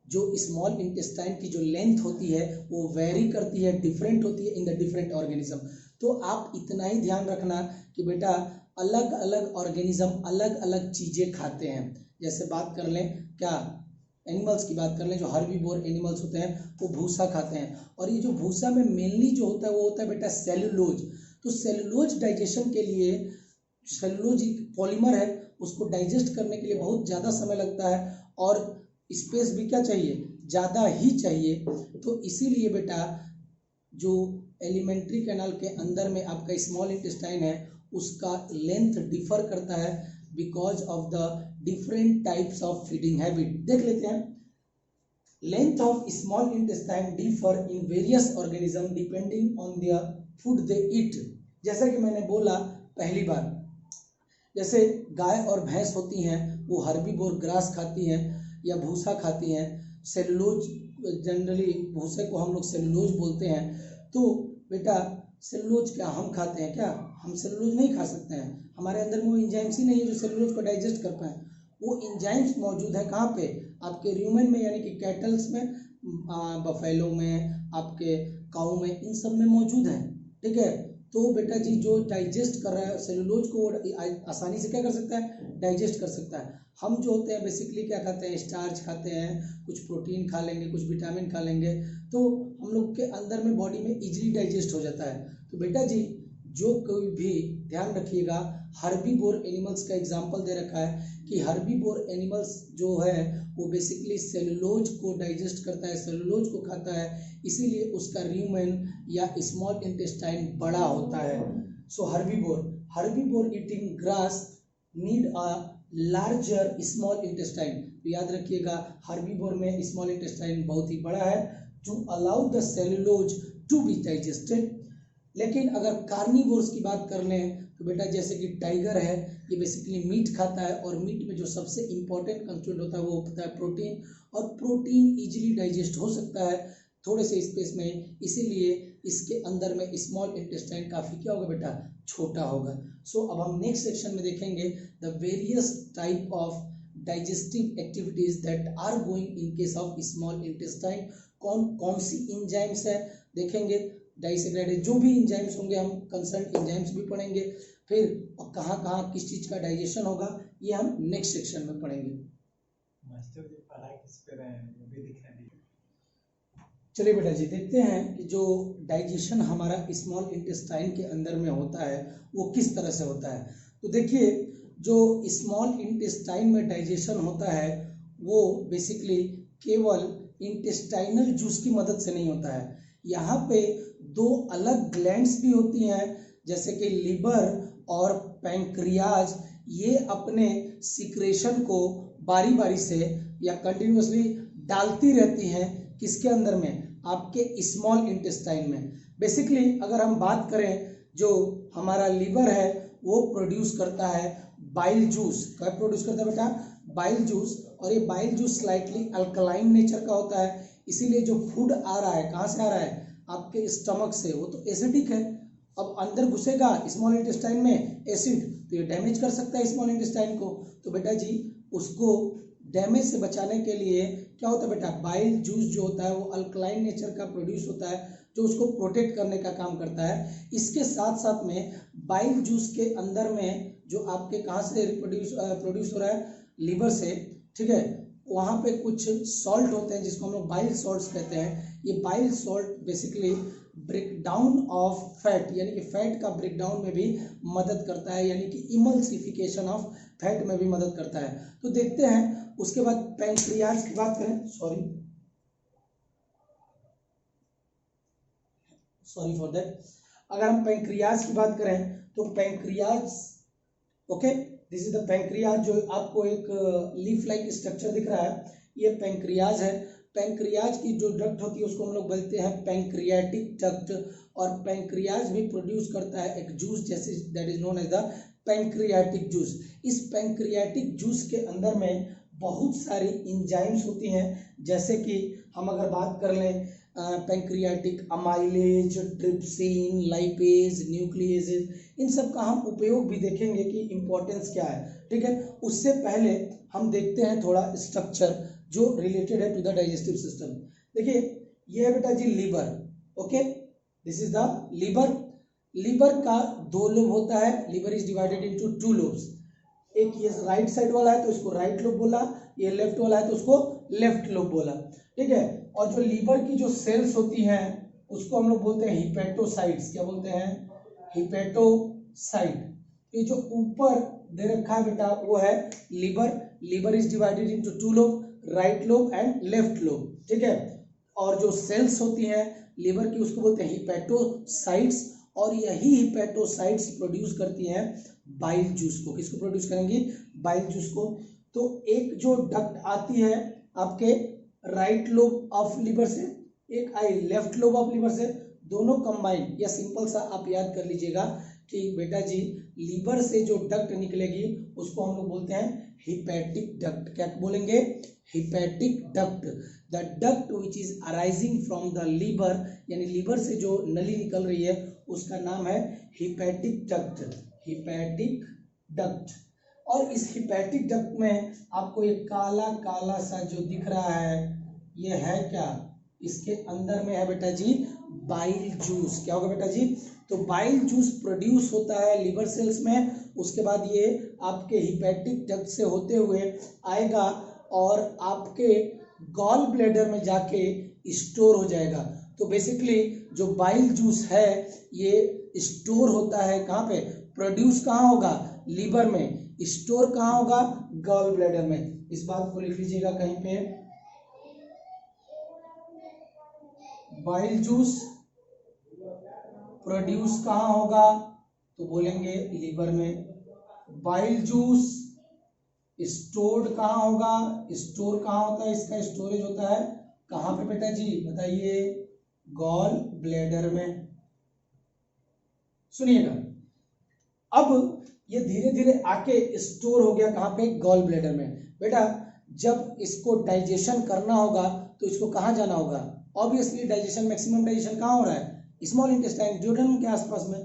जो स्मॉल इंटेस्टाइन की जो लेंथ होती है वो वेरी करती है, डिफरेंट होती है इन द डिफरेंट ऑर्गेनिज्म। तो आप इतना ही ध्यान रखना कि बेटा अलग अलग ऑर्गेनिज्म अलग अलग चीज़ें खाते हैं। जैसे बात कर लें क्या, एनिमल्स की बात कर लें, जो हर्बीवोर एनिमल्स होते हैं वो भूसा खाते हैं, और ये जो भूसा में मेनली जो होता है वो होता है बेटा सेलुलोज। तो सेलुलोज डाइजेशन के लिए, सेलुलोज एक पॉलीमर है, उसको डाइजेस्ट करने के लिए बहुत ज़्यादा समय लगता है और स्पेस भी क्या चाहिए, ज़्यादा ही चाहिए। तो इसीलिए बेटा जो एलिमेंट्री कैनाल के अंदर में आपका स्मॉल इंटेस्टाइन है उसका लेंथ डिफर करता है because of the different types of feeding habit. देख लेते हैं, length of small intestine differ in various organism depending on their food they eat. जैसा कि मैंने बोला पहली बार, जैसे गाय और भैंस होती हैं वो हर्बीवोर ग्रास खाती हैं या भूसा खाती हैं, सेलुलोज, जनरली भूसे को हम लोग सेलुलोज बोलते हैं। तो बेटा सेलुलोज क्या हम खाते हैं क्या? हम सेलुलोज नहीं खा सकते हैं, हमारे अंदर में वो इंजाइम्स ही नहीं है जो सेलुलोज को डाइजेस्ट कर पाए। वो इंजाइम्स मौजूद है कहाँ पे, आपके र्यूमेन में, यानी कि कैटल्स में, बफेलो में, आपके काऊ में, इन सब में मौजूद है। ठीक है, तो बेटा जी जो डाइजेस्ट कर रहा है सेलुलोज को वो आसानी से क्या कर सकता है, डाइजेस्ट कर सकता है। हम जो होते हैं बेसिकली क्या खाते हैं, स्टार्च खाते हैं, कुछ प्रोटीन खा लेंगे, कुछ विटामिन खा लेंगे, तो हम लोग के अंदर में बॉडी में इजीली डाइजेस्ट हो जाता है। तो बेटा जी जो कोई भी ध्यान रखिएगा, हर्बीवोर एनिमल्स का एग्जांपल दे रखा है कि हर्बीवोर एनिमल्स जो है वो बेसिकली सेलुलोज को डाइजेस्ट करता है, सेलुलोज को खाता है, इसीलिए उसका र्यूमेन या स्मॉल इंटेस्टाइन बड़ा होता है। So herbivore eating grass need a larger small intestine. तो याद रखिएगा हर्बीवोर में स्मॉल इंटेस्टाइन बहुत ही बड़ा है to allow the cellulose to be digested. लेकिन अगर कार्निवोर्स की बात कर लें तो बेटा जैसे कि टाइगर है, ये बेसिकली मीट खाता है, और मीट में जो सबसे इंपॉर्टेंट कंस्टिट्यूएंट होता है वो होता है प्रोटीन, और प्रोटीन इजीली डाइजेस्ट हो सकता है थोड़े से स्पेस में, इसीलिए इसके अंदर में स्मॉल इंटेस्टाइन काफ़ी क्या होगा बेटा, छोटा होगा। सो अब हम नेक्स्ट सेक्शन में देखेंगे the various type of digestive activities that are going in case of small intestine. कौन कौन सी इंजाइम्स है, देखेंगे। डाइसेक्राइड जो भी इंजाइम्स होंगे हम कंसर्न इंजाइम्स भी पढ़ेंगे, फिर कहाँ कहाँ किस चीज़ का डाइजेशन होगा ये हम नेक्स्ट सेक्शन में पढ़ेंगे। मास्टर जी पढ़ाई किस पे रहे हैं वो भी दिखा दीजिए। चलिए बेटा जी देखते हैं कि जो डाइजेशन हमारा स्मॉल इंटेस्टाइन के अंदर में होता है वो किस तरह से होता है। तो देखिए जो स्मॉल इंटेस्टाइन में डाइजेशन होता है वो बेसिकली केवल इंटेस्टाइनल जूस की मदद से नहीं होता है। यहाँ पे दो अलग ग्लैंड्स भी होती हैं जैसे कि लीवर और पैंक्रियाज, ये अपने सिक्रेशन को बारी बारी से या कंटिन्यूसली डालती रहती हैं किसके अंदर में, आपके स्मॉल इंटेस्टाइन में। बेसिकली अगर हम बात करें जो हमारा लीवर है वो प्रोड्यूस करता है बाइल जूस। क्या प्रोड्यूस करता है बेटा? Bile juice. और ये bile juice slightly alkaline nature का होता है, इसीलिए जो फूड आ रहा है कहाँ से आ रहा है? आपके स्टमक से, वो तो एसिडिक है। अब अंदर घुसेगा स्मॉल इंटेस्टाइन में एसिड, तो ये डैमेज कर सकता है स्मॉल इंटेस्टाइन को। तो बेटा जी उसको डैमेज से बचाने के लिए क्या होता है बेटा? बाइल जूस जो होता है वो अल्कलाइन नेचर का प्रोड्यूस होता है जो उसको प्रोटेक्ट करने का काम करता है। इसके साथ साथ में बाइल जूस के अंदर में जो आपके कहाँ से प्रोड्यूस हो रहा है? लीवर से, ठीक है। वहाँ पे कुछ सॉल्ट होते हैं जिसको हम लोग बाइल सॉल्ट्स कहते हैं। ये bile salt basically break down of fat, यानी कि फैट का ब्रेक डाउन में भी मदद करता है, यानी कि इमल्सिफिकेशन ऑफ फैट में भी मदद करता है। तो देखते हैं उसके बाद पैंक्रियाज की बात करें, सॉरी फॉर दैट। अगर हम पैंक्रियाज की बात करें तो pancreas, okay, this is the pancreas. जो आपको एक लीफ लाइक स्ट्रक्चर दिख रहा है ये पैंक्रियाज है। पैंक्रियाज की जो डक्ट होती है उसको हम लोग बोलते हैं पैंक्रियाटिक डक्ट, और पैंक्रियाज भी प्रोड्यूस करता है एक जूस जैसे that is known as the pancreatic juice. इस पैंक्रियाटिक जूस के अंदर में बहुत सारी इंजाइम्स होती हैं, जैसे कि हम अगर बात कर लें पैंक्रियाटिक अमाइलेज, ट्रिप्सिन, लाइपेज, न्यूक्लियेजेज, इन सब का हम उपयोग भी देखेंगे कि इम्पोर्टेंस क्या है, ठीक है। उससे पहले हम देखते हैं थोड़ा स्ट्रक्चर जो रिलेटेड है टू द डाइजेस्टिव सिस्टम। देखिए ये है बेटा जी liver, okay, this is the liver. Liver का दो लोब होता है, liver is divided into two lobes. एक ये राइट साइड वाला है तो इसको राइट लोब बोला, ये लेफ्ट वाला है तो उसको लेफ्ट लोब बोला, ठीक है। और जो लीवर की जो सेल्स होती हैं उसको हम लोग बोलते हैं हिपेटोसाइट्स। क्या बोलते हैं? हिपेटोसाइट। ये जो ऊपर दे रखा है बेटा वो है liver. Liver is divided into two lobe, right lobe and left lobe, ठीक है। और जो सेल्स होती हैं लीवर की उसको बोलते हैं हिपेटोसाइट्स, और यही हिपेटोसाइट्स प्रोड्यूस करती हैं बाइल जूस को। किसको प्रोड्यूस करेंगी? बाइल जूस को। तो एक जो डक्ट आती है आपके राइट लोब ऑफ लीवर से, एक आई लेफ्ट लोब ऑफ लीवर से, दोनों कंबाइन। या सिंपल सा आप याद कर लीजिएगा कि बेटा जी लीवर से जो डक्ट निकलेगी उसको हम लोग बोलते हैं हिपैटिक डक्ट। क्या बोलेंगे? Hepatic duct. The duct which is arising from the liver, यानी लीवर से जो नली निकल रही है उसका नाम है हिपैटिक डक्ट। Hepatic duct. और इस हिपैटिक डक्ट में आपको ये काला काला सा जो दिख रहा है ये है क्या? इसके अंदर में है बेटा जी बाइल जूस। क्या होगा बेटा जी? तो बाइल जूस प्रोड्यूस होता है लीवर सेल्स में, उसके बाद ये आपके हिपैटिक डक्ट से होते हुए आएगा और आपके गॉल ब्लैडर में जाके स्टोर हो जाएगा। तो बेसिकली जो बाइल जूस है ये स्टोर होता है कहाँ पे? प्रोड्यूस कहाँ होगा? लीवर में। स्टोर कहाँ होगा? गॉल ब्लैडर में। इस बात को लिख लीजिएगा कहीं पे, बाइल जूस प्रोड्यूस कहाँ होगा? तो बोलेंगे लीवर में। बाइल जूस स्टोर्ड कहाँ होगा? स्टोर कहाँ होता है? इसका स्टोरेज होता है कहाँ पे बेटा जी? बताइए। गॉल ब्लैडर में। सुनिएगा, अब ये धीरे धीरे आके स्टोर हो गया कहाँ पे? गॉल ब्लैडर में। बेटा जब इसको डाइजेशन करना होगा तो इसको कहाँ जाना होगा? ऑब्वियसली डाइजेशन, मैक्सिमम डाइजेशन कहाँ हो रहा है? स्मॉल इंटेस्टाइन, ड्यूडेनम के आसपास में।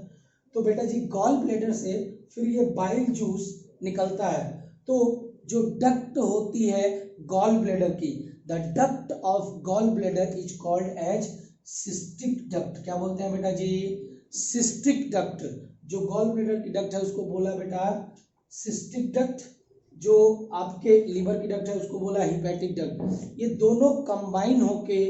तो बेटा जी गॉल ब्लैडर से फिर ये बाइल जूस निकलता है। तो जो डक्ट होती है गॉल ब्लैडर की, the duct of gall bladder is called as cystic duct. क्या बोलते हैं बेटा जी? Cystic duct. जो गॉल ब्लैडर की डक्ट है उसको बोला बेटा सिस्टिक डक्ट, जो आपके लीवर की डक्ट है उसको बोला हिपैटिक डक्ट। ये दोनों कंबाइन होके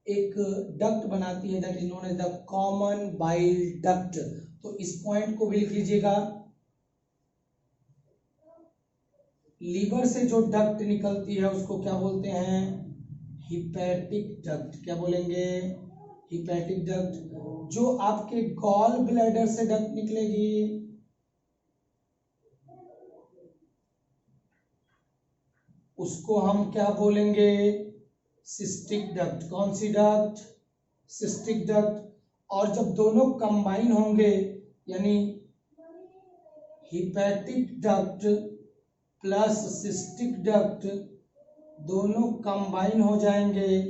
एक डक्ट बनाती है, that is known as the common bile duct. तो इस पॉइंट को भी लिख लीजिएगा। लीवर से जो डक्ट निकलती है उसको क्या बोलते हैं? Hepatic duct. क्या बोलेंगे? Hepatic duct. जो आपके गॉल ब्लैडर से डक्ट निकलेगी उसको हम क्या बोलेंगे? Cystic duct. कौन सी डक्ट? Cystic duct. और जब दोनों कंबाइन होंगे यानी hepatic duct plus cystic duct दोनों कंबाइन हो जाएंगे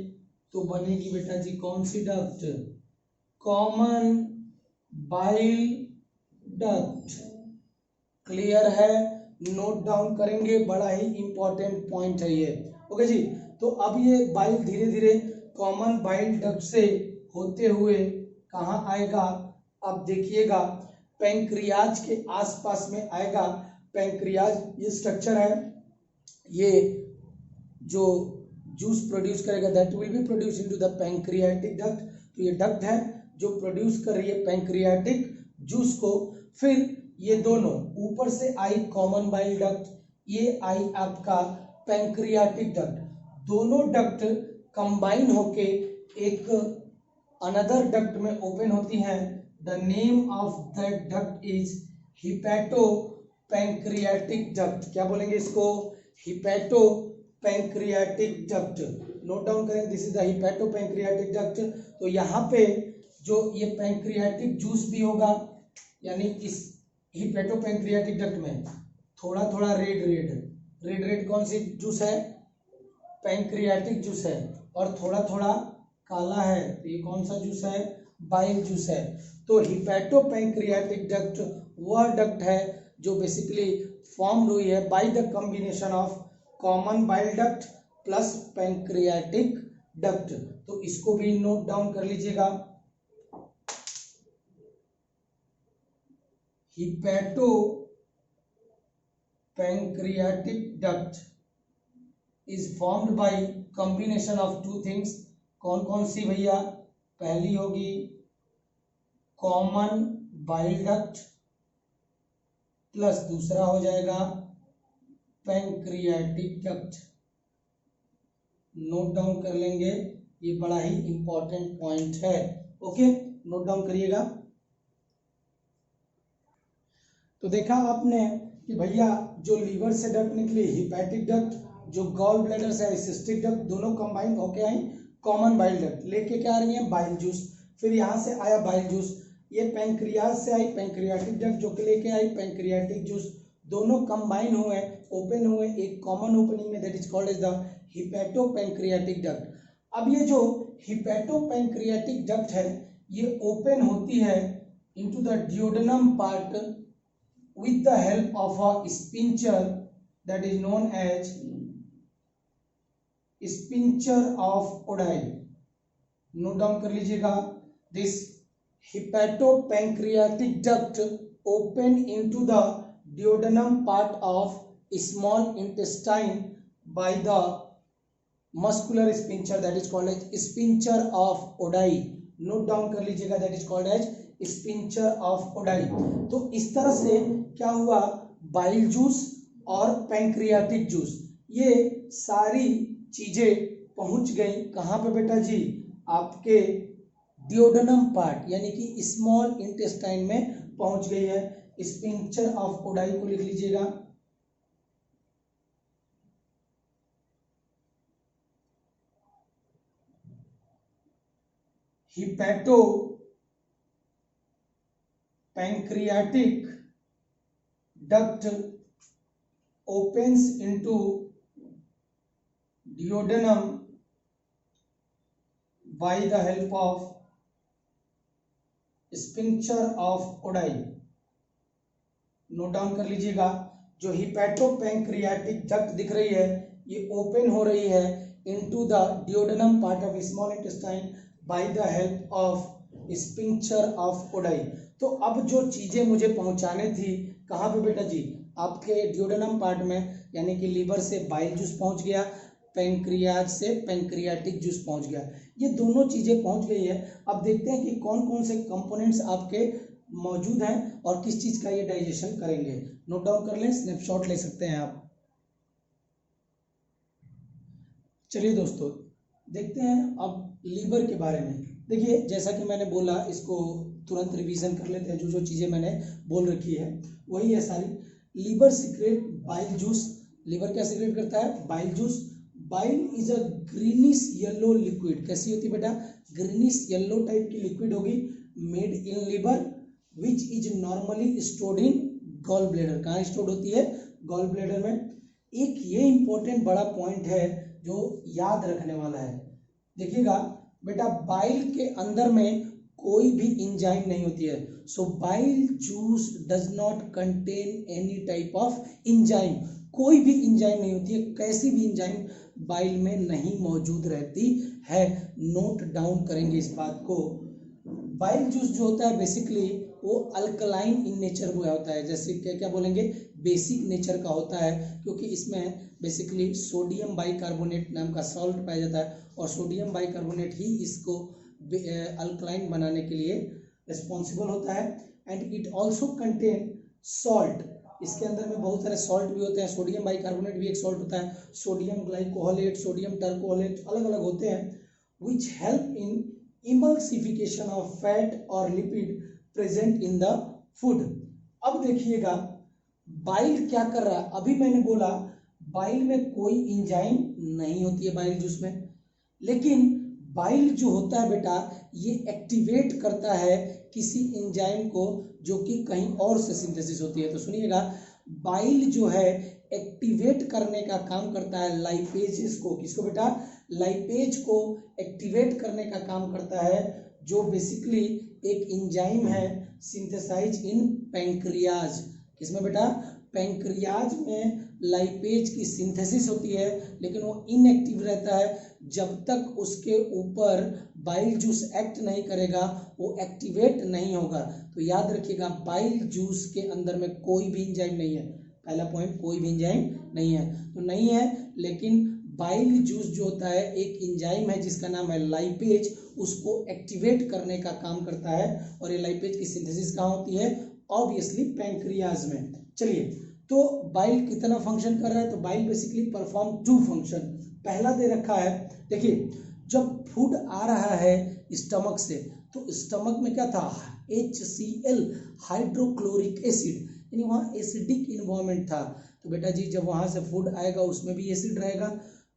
तो बनेगी बेटा जी कौन सी duct? Common bile duct. Clear है? नोट डाउन करेंगे, बड़ा ही इंपॉर्टेंट पॉइंट है ये। ओके जी। तो अब ये बाइल धीरे धीरे कॉमन बाइल डक्ट से होते हुए कहाँ आएगा? अब देखिएगा पैंक्रियाज के आसपास में आएगा। पैंक्रियाज ये स्ट्रक्चर है, ये जो जूस प्रोड्यूस करेगा that will B produce into the pancreatic duct. तो ये डक्ट है जो प्रोड्यूस कर रही है पैंक्रियाटिक जूस को। फिर ये दोनों ऊपर से आई कॉमन बाइल डक्ट, ये आई आपका पैंक्रियाटिक डक्ट। दोनों डक्ट कंबाइन होके एक अनदर डक्ट में ओपन होती हैं। The name of that duct is hepatopancreatic duct. क्या बोलेंगे इसको? Hepatopancreatic duct. Note down करें, this is the hepatopancreatic duct. तो यहाँ पे जो ये पैंक्रियाटिक जूस भी होगा, यानी इस हिपैटो पैंक्रियाटिक डक्ट में थोड़ा थोड़ा रेड रेड कौन सी जूस है? पैंक्रियाटिक जूस है। और थोड़ा थोड़ा काला है तो ये कौन सा जूस है? बाइल जूस है। तो हिपैटो पैंक्रियाटिक डक्ट वह डक्ट है जो बेसिकली फॉर्म हुई है by the combination of common bile duct plus pancreatic duct. तो इसको भी नोट डाउन कर लीजिएगा। Hepato pancreatic duct is formed by combination of two things. कौन कौन सी भैया? पहली होगी कॉमन बाइल डक्ट प्लस दूसरा हो जाएगा पैंक्रियाटिक डक्ट। नोट डाउन कर लेंगे, ये बड़ा ही इंपॉर्टेंट पॉइंट है। ओके, नोट डाउन करिएगा। तो देखा आपने कि भैया जो लीवर से डक्ट निकली हिपैटिक डक्ट, जो गॉल ब्लैडर से आई सिस्टिक डक्ट, दोनों कंबाइन होके आई कॉमन बाइल डक्ट। लेके क्या आ रही है? Bile juice. फिर यहाँ से आया बाइल जूस, ये पैंक्रियाज से आई पैंक्रियाटिक डक्ट जो कि लेके आई पैंक्रियाटिक जूस। दोनों कंबाइन हुए, ओपन हुए एक कॉमन ओपनिंग में, that is called as the hepatopancreatic duct. अब ये जो हिपैटो पैंक्रियाटिक डक्ट है ये ओपन होती है into the duodenum part with the help of a sphincter that is known as sphincter of Oddi। Note down कर लीजिएगा। This hepatopancreatic duct open into the duodenum part of small intestine by the muscular sphincter that is called as sphincter of Oddi। Note down कर लीजिएगा, that is called as sphincter of Oddi. तो इस तरह से क्या हुआ? बाइल जूस और पैंक्रियाटिक जूस ये सारी चीजें पहुंच गई कहां पे बेटा जी? आपके डियोडेनम पार्ट यानी कि स्मॉल इंटेस्टाइन में पहुंच गई है। स्पिंचर ऑफ ओडाई को लिख लीजिएगा। Hepato pancreatic duct opens into duodenum by the help of sphincter of Oddi। Note down कर लीजिएगा। जो हिपैटोपैंक्रियाटिक डक्ट दिख रही है ये ओपन हो रही है into the duodenum part of small intestine by the help of sphincter of Oddi. तो अब जो चीजें मुझे पहुंचाने थी कहाँ पे बेटा जी, आपके ड्यूडेनम पार्ट में, यानी कि लीवर से बाइल जूस पहुंच गया, पैंक्रियाज से पैंक्रियाटिक जूस पहुंच गया, ये दोनों चीजें पहुंच गई है। अब देखते हैं कि कौन कौन से कंपोनेंट्स आपके मौजूद हैं और किस चीज का ये डाइजेशन करेंगे। नोट डाउन कर लें, स्नैपशॉट ले सकते हैं आप। चलिए दोस्तों देखते हैं अब लीवर के बारे में। देखिए जैसा कि मैंने बोला, इसको तुरंत रिवीजन कर लेते हैं, जो जो चीजें मैंने बोल रखी है वही है सारी। Liver secrete bile juice. Liver क्या सीक्रेट करता है? Bile juice. Bile is a greenish yellow liquid. कैसी होती है बेटा? ग्रीनिश येलो टाइप की लिक्विड होगी, made in liver, which is normally stored in gall bladder. कहाँ स्टोर्ड होती है? गॉल ब्लैडर में। एक ये इंपॉर्टेंट बड़ा पॉइंट है जो याद रखने वाला है। देखिएगा बेटा, बाइल के अंदर में कोई भी इंजाइम नहीं होती है। So bile juice does not contain any type of enzyme. कोई भी इंजाइम नहीं होती है, कैसी भी इंजाइम बाइल में नहीं मौजूद रहती है। नोट डाउन करेंगे इस बात को। बाइल जूस जो होता है बेसिकली वो अल्कलाइन इन नेचर हुआ होता है। जैसे क्या क्या बोलेंगे? बेसिक नेचर का होता है, क्योंकि इसमें बेसिकली सोडियम बाइकार्बोनेट नाम का सॉल्ट पाया जाता है, और सोडियम बाइकार्बोनेट ही इसको अल्कलाइन बनाने के लिए रिस्पॉन्सिबल होता है। And it also contain salt. इसके अंदर में बहुत सारे सॉल्ट भी होते हैं। सोडियम बाइकार्बोनेट भी एक सॉल्ट होता है, सोडियम ग्लाइकोहोलेट, सोडियम टर्कोहोलेट, अलग अलग होते हैं, which help in emulsification of fat और lipid present in the food. अब देखिएगा बाइल क्या कर रहा है। अभी मैंने बोला बाइल में कोई इंजाइम नहीं होती है बाइल जूस में, लेकिन बाइल जो होता है बेटा ये एक्टिवेट करता है किसी एंजाइम को जो कि कहीं और से सिंथेसिस होती है। तो सुनिएगा, बाइल जो है एक्टिवेट करने का काम करता है लाइपेजेस को। किसको बेटा? लाइपेज को एक्टिवेट करने का काम करता है, जो बेसिकली एक एंजाइम है सिंथेसाइज इन पैंक्रियाज। किसमें बेटा? पैंक्रियाज में लाइपेज की सिंथेसिस होती है, लेकिन वो इनएक्टिव रहता है जब तक उसके ऊपर बाइल जूस एक्ट नहीं करेगा, वो एक्टिवेट नहीं होगा। तो याद रखिएगा, बाइल जूस के अंदर में कोई भी एंजाइम नहीं है। पहला पॉइंट, कोई भी एंजाइम नहीं है तो नहीं है, लेकिन बाइल जूस जो होता है एक एंजाइम है जिसका नाम है लाइपेज, उसको एक्टिवेट करने का काम करता है। और ये लाइपेज की सिंथेसिस कहाँ होती है? ऑब्वियसली पैंक्रियाज में। चलिए, तो बाइल कितना फंक्शन कर रहा है? तो बाइल बेसिकली परफॉर्म 2 फंक्शन। पहला दे रखा है, देखिए जब फूड आ रहा है स्टमक से, तो स्टमक में क्या था? HCl, हाइड्रोक्लोरिक एसिड, यानी वहाँ एसिडिक इन्वायरमेंट था। तो बेटा जी जब वहाँ से फूड आएगा उसमें भी एसिड रहेगा,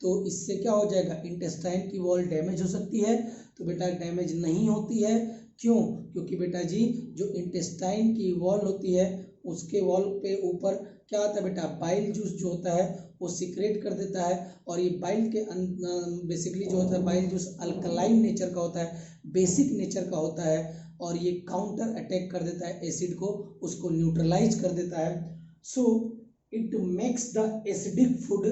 तो इससे क्या हो जाएगा? इंटेस्टाइन की वॉल डैमेज हो सकती है। तो बेटा डैमेज नहीं होती है, क्यों? क्योंकि बेटा जी जो इंटेस्टाइन की वॉल होती है उसके वॉल पे ऊपर क्या होता है बेटा? बाइल जूस जो होता है वो सीक्रेट कर देता है। और ये बाइल के बेसिकली जो होता है बाइल जूस अल्कलाइन नेचर का होता है, बेसिक नेचर का होता है, और ये काउंटर अटैक कर देता है एसिड को, उसको न्यूट्रलाइज कर देता है। So it makes the acidic food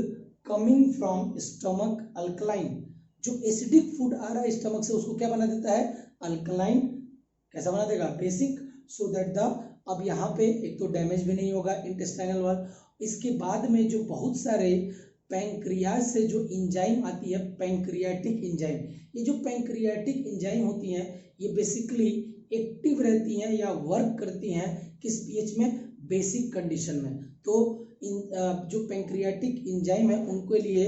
coming from stomach alkaline. जो एसिडिक फूड आ रहा है स्टमक से उसको क्या बना देता है? अल्कलाइन। कैसा बना देगा? बेसिक। सो दैट द, अब यहाँ पे एक तो डैमेज भी नहीं होगा इंटेस्टाइनल वॉल। इसके बाद में जो बहुत सारे पैंक्रियाज से जो इंजाइम आती है, पैंक्रियाटिक इंजाइम, ये जो पैंक्रियाटिक इंजाइम होती हैं ये बेसिकली एक्टिव रहती हैं या वर्क करती हैं किस पीएच में? बेसिक कंडीशन में। तो जो पैंक्रियाटिक इंजाइम है उनके लिए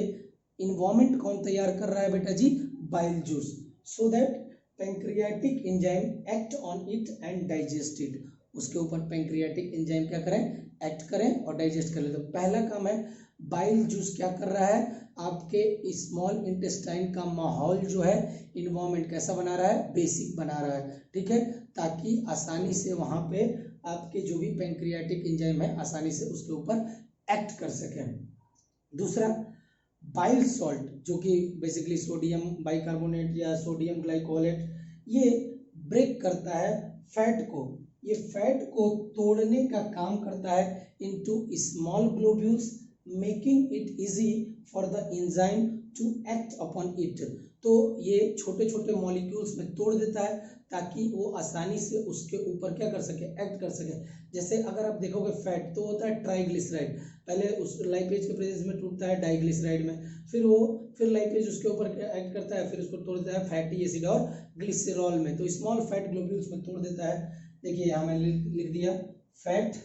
इन्वायरमेंट कौन तैयार कर रहा है बेटा जी? Bile juice. So that pancreatic enzyme act on it and digest it. उसके ऊपर पैंक्रियाटिक एंजाइम क्या करें? एक्ट करें और डाइजेस्ट कर ले। तो पहला काम है, बाइल जूस क्या कर रहा है? आपके स्मॉल इंटेस्टाइन का माहौल जो है, इन्वायरमेंट कैसा बना रहा है? बेसिक बना रहा है, ठीक है, ताकि आसानी से वहां पे आपके जो भी पैंक्रियाटिक एंजाइम है आसानी से उसके ऊपर एक्ट कर सके। दूसरा, बाइल सॉल्ट जो कि बेसिकली सोडियम बाइकार्बोनेट या सोडियम ग्लाइकोलेट, ये ब्रेक करता है फैट को। ये फैट को तोड़ने का काम करता है into small globules, making it easy for the enzyme to act upon it. तो ये छोटे छोटे मॉलिक्यूल्स में तोड़ देता है ताकि वो आसानी से उसके ऊपर क्या कर सके, एक्ट कर सके। जैसे अगर आप देखोगे फैट तो होता है ट्राइग्लिसराइड, पहले उस लाइपेज के प्रेजेंस में टूटता है डाइग्लिसराइड में, फिर लाइपेज उसके ऊपर एक्ट करता है, फिर उसको तोड़ देता है फैटी एसिड और ग्लिसरॉल में, तो स्मॉल फैट ग्लोब्यूल्स में तोड़ देता है। देखिए यहाँ मैंने लिख दिया फैट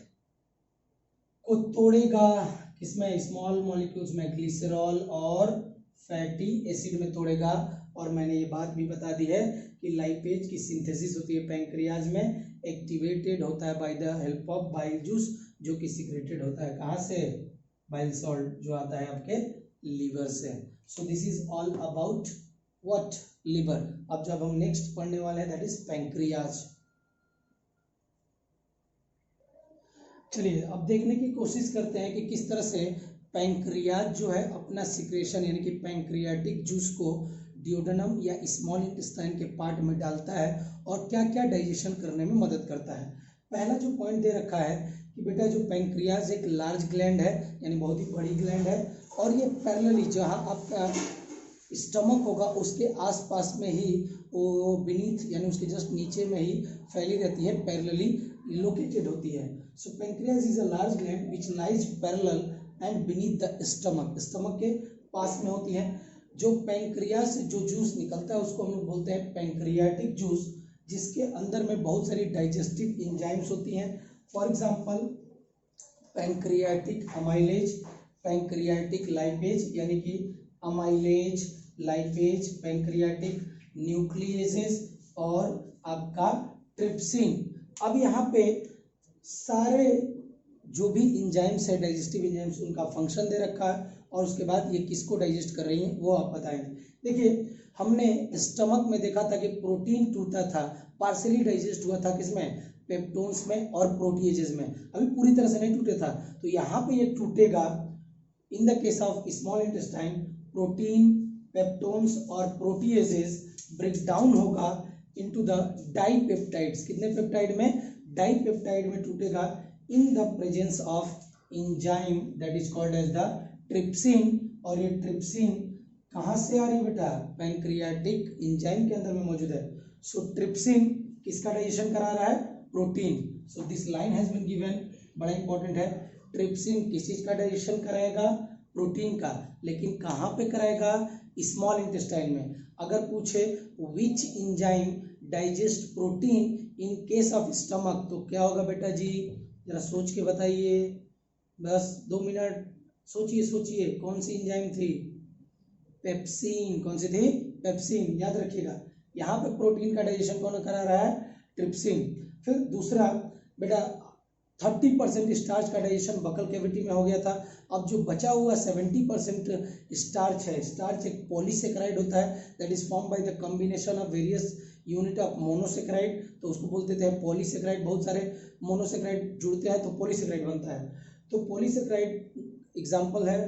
को तोड़ेगा किसमें, स्मॉल मॉलिक्यूल्स में, ग्लिसरॉल और फैटी एसिड में तोड़ेगा। और मैंने ये बात भी बता दी है कि लाइपेज की सिंथेसिस होती है पैंक्रियाज में, एक्टिवेटेड होता है bye the help of bile juice, जो कि सीक्रेटेड होता है कहाँ से, बाइल सॉल्ट जो आता है आपके लीवर से। सो this is all about what, liver. अब जब हम नेक्स्ट पढ़ने वाले हैं दैट इज पैंक्रियाज। चलिए अब देखने की कोशिश करते हैं कि किस तरह से पैंक्रियाज जो है अपना सिक्रेशन यानी कि पैंक्रियाटिक जूस को डियोडेनम या स्मॉल इंटेस्टाइन के पार्ट में डालता है और क्या क्या डाइजेशन करने में मदद करता है। पहला जो पॉइंट दे रखा है कि बेटा जो पैंक्रियाज एक लार्ज ग्लैंड है यानी बहुत ही बड़ी ग्लैंड है, और ये पैरेलली जहाँ आपका स्टमक होगा उसके आसपास में ही वो बीनीथ यानी उसके जस्ट नीचे में ही फैली रहती है, पैरेलली लोकेटेड होती है। So pancreas is a large gland which lies parallel and beneath the stomach, stomach के पास में होती है। जो पैंक्रियाज से जो जूस निकलता है उसको हम लोग बोलते हैं पैंक्रियाटिक जूस, जिसके अंदर में बहुत सारी डाइजेस्टिव एंजाइम्स होती हैं। For example pancreatic amylase, pancreatic lipase यानी कि अमाइलेज, लाइपेज, पैंक्रियाटिक न्यूक्लियेसेस और आपका ट्रिप्सिन। अब यहाँ पे सारे जो भी इंजाइम्स है डाइजेस्टिव इंजाइम्स उनका फंक्शन दे रखा है और उसके बाद ये किसको डाइजेस्ट कर रही हैं वो आप बताएंगे। देखिए हमने स्टमक में देखा था कि प्रोटीन टूटा था, पार्सली डाइजेस्ट हुआ था किसमें, पेप्टोन्स में और प्रोटीएजेस में, अभी पूरी तरह से नहीं टूटे था। तो यहाँ पे ये टूटेगा in the case of small intestine, protein, peptones और प्रोटीएजेस ब्रेक डाउन होगा इनटू द डाइपेप्टाइड्स। कितने पेप्टाइड में, डाइपेप्टाइड में टूटेगा in the presence of enzyme that is called as the trypsin. और ये ट्रिप्सिन कहाँ से आ रही है बेटा, पैंक्रियाटिक एंजाइम के अंदर में मौजूद है। सो ट्रिप्सिन किसका डाइजेशन करा रहा है, protein. So this line has been given, बड़ा इंपॉर्टेंट है। ट्रिप्सिन किस चीज का डाइजेशन कराएगा, प्रोटीन का, लेकिन कहाँ पे कराएगा, स्मॉल इंटेस्टाइन में। अगर पूछे which enzyme digest protein in case of stomach तो क्या होगा बेटा जी, जरा सोच के बताइए, बस 2 मिनट सोचिए कौन सी एंजाइम थी, पेप्सिन। कौन सी थी, पेप्सिन, याद रखिएगा। यहाँ पे प्रोटीन का डाइजेशन कौन करा रहा है, ट्रिप्सिन। फिर दूसरा बेटा 30% स्टार्च का डाइजेशन बकल कैविटी में हो गया था। अब जो बचा हुआ 70% स्टार्च है, स्टार्च एक पॉलीसेकेराइड होता है that is form by the combination of various unit of monosaccharide, तो उसको बोल देते हैं पॉलीसेकेराइड। बहुत सारे मोनोसेकेराइड जुड़ते हैं तो पॉलीसेकेराइड बनता है। तो पॉलीसेकेराइड एग्जाम्पल है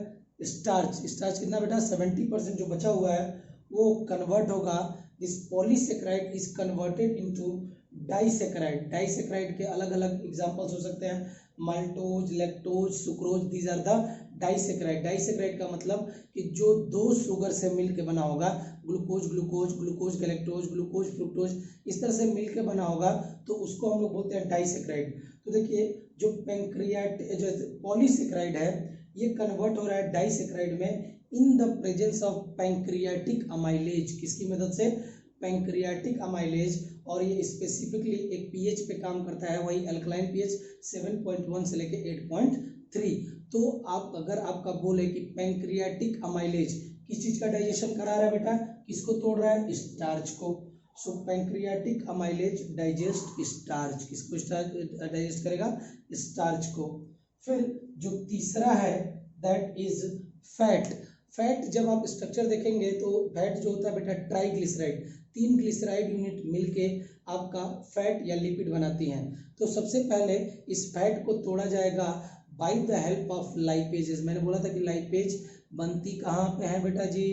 स्टार्च। स्टार्च कितना बेटा, 70% जो बचा हुआ है वो कन्वर्ट होगा, this polysaccharide is converted into disaccharide. Disaccharide के अलग अलग एग्जांपल्स हो सकते हैं, maltose, lactose, sucrose, these are the disaccharide. Disaccharide का मतलब कि जो 2 शुगर से मिलकर बना होगा, glucose glucose, glucose galactose, glucose fructose, इस तरह से मिलकर बना होगा तो उसको हम लोग बोलते हैं डाइसेकेराइड। तो देखिए जो जो पॉलीसेकेराइड है ये कन्वर्ट हो रहा है डाइसेकेराइड में इन the presence of pancreatic amylase. किसकी मदद से, पैंक्रियाटिक अमाइलेज। और ये स्पेसिफिकली एक पीएच पे काम करता है, वही अल्कलाइन पीएच 7.1 से लेके 8.3। तो आप अगर आपका गोल है कि पैंक्रियाटिक अमाइलेज किस चीज का डाइजेशन करा रहा है बेटा, किसको तोड़ रहा है, स्टार्च को। सो पैंक्रियाटिक अमाइलेज डाइजेस्ट स्टार्च, किसको डाइजेस्ट करेगा, स्टार्च को। फिर जो तीसरा है दैट इज फैट। फैट जब आप स्ट्रक्चर देखेंगे तो फैट जो होता है बेटा ट्राइग्लिसराइड, 3 ग्लिसराइड यूनिट मिलके आपका फैट या लिपिड बनाती हैं। तो सबसे पहले इस फैट को तोड़ा जाएगा bye the help of lipases. मैंने बोला था कि लाइपेज बनती कहाँ पे है बेटा जी,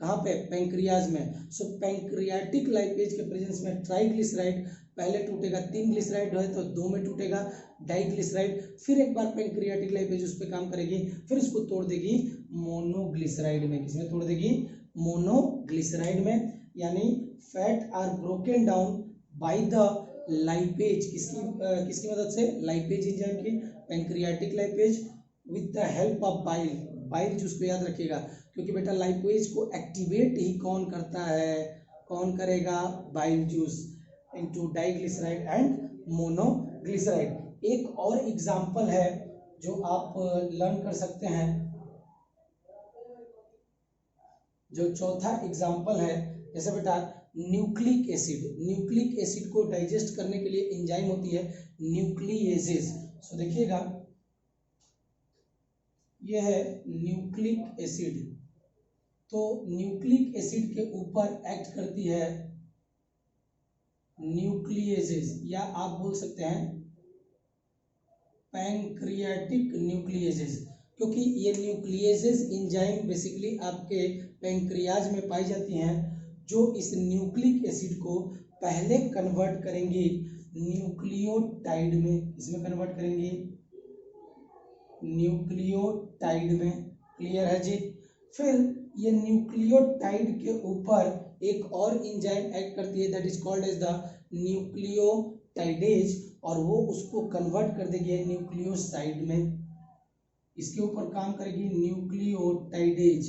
कहाँ पे, पैंक्रियाज में। सो पैंक्रियाटिक लाइपेज के प्रेजेंस में ट्राइग्लिसराइड पहले टूटेगा, 3 ग्लिसराइड है तो 2 में टूटेगा डाइग्लिसराइड, फिर एक बार पैंक्रियाटिक लाइपेज उस पर काम करेगी, फिर इसको तोड़ देगी मोनोग्लिसराइड में। किसमें तोड़ देगी, मोनोग्लिसराइड में, यानी fat are broken down by the lipase, किसकी मदद से, लाइपेज एंजाइम की, pancreatic lipase, with the help of bile. Bile juice को याद रखिएगा, क्योंकि बेटा लाइपेज को एक्टिवेट ही कौन करता है, कौन करेगा, bile juice into diglyceride and monoglyceride. एक और एग्जांपल है जो आप लर्न कर सकते हैं, जो चौथा एग्जांपल है, जैसे बेटा न्यूक्लिक एसिड, न्यूक्लिक एसिड को डाइजेस्ट करने के लिए एंजाइम होती है न्यूक्लिएजेस। सो देखिएगा यह है न्यूक्लिक एसिड, तो न्यूक्लिक एसिड के ऊपर एक्ट करती है न्यूक्लिएजेस, या आप बोल सकते हैं पैंक्रियाटिक न्यूक्लिएजेस, क्योंकि ये न्यूक्लिएजेस एंजाइम बेसिकली आपके पैंक्रियाज में पाई जाती हैं, जो इस न्यूक्लिक एसिड को पहले कन्वर्ट करेंगी न्यूक्लियोटाइड में। इसमें कन्वर्ट करेंगी न्यूक्लियोटाइड में। क्लियर है जी। फिर ये न्यूक्लियोटाइड के ऊपर एक और एंजाइम एक्ट करती है, that is called as the nucleotidase, और वो उसको कन्वर्ट कर देगी न्यूक्लियोसाइड में। इसके ऊपर काम करेगी न्यूक्लियोटाइडेज।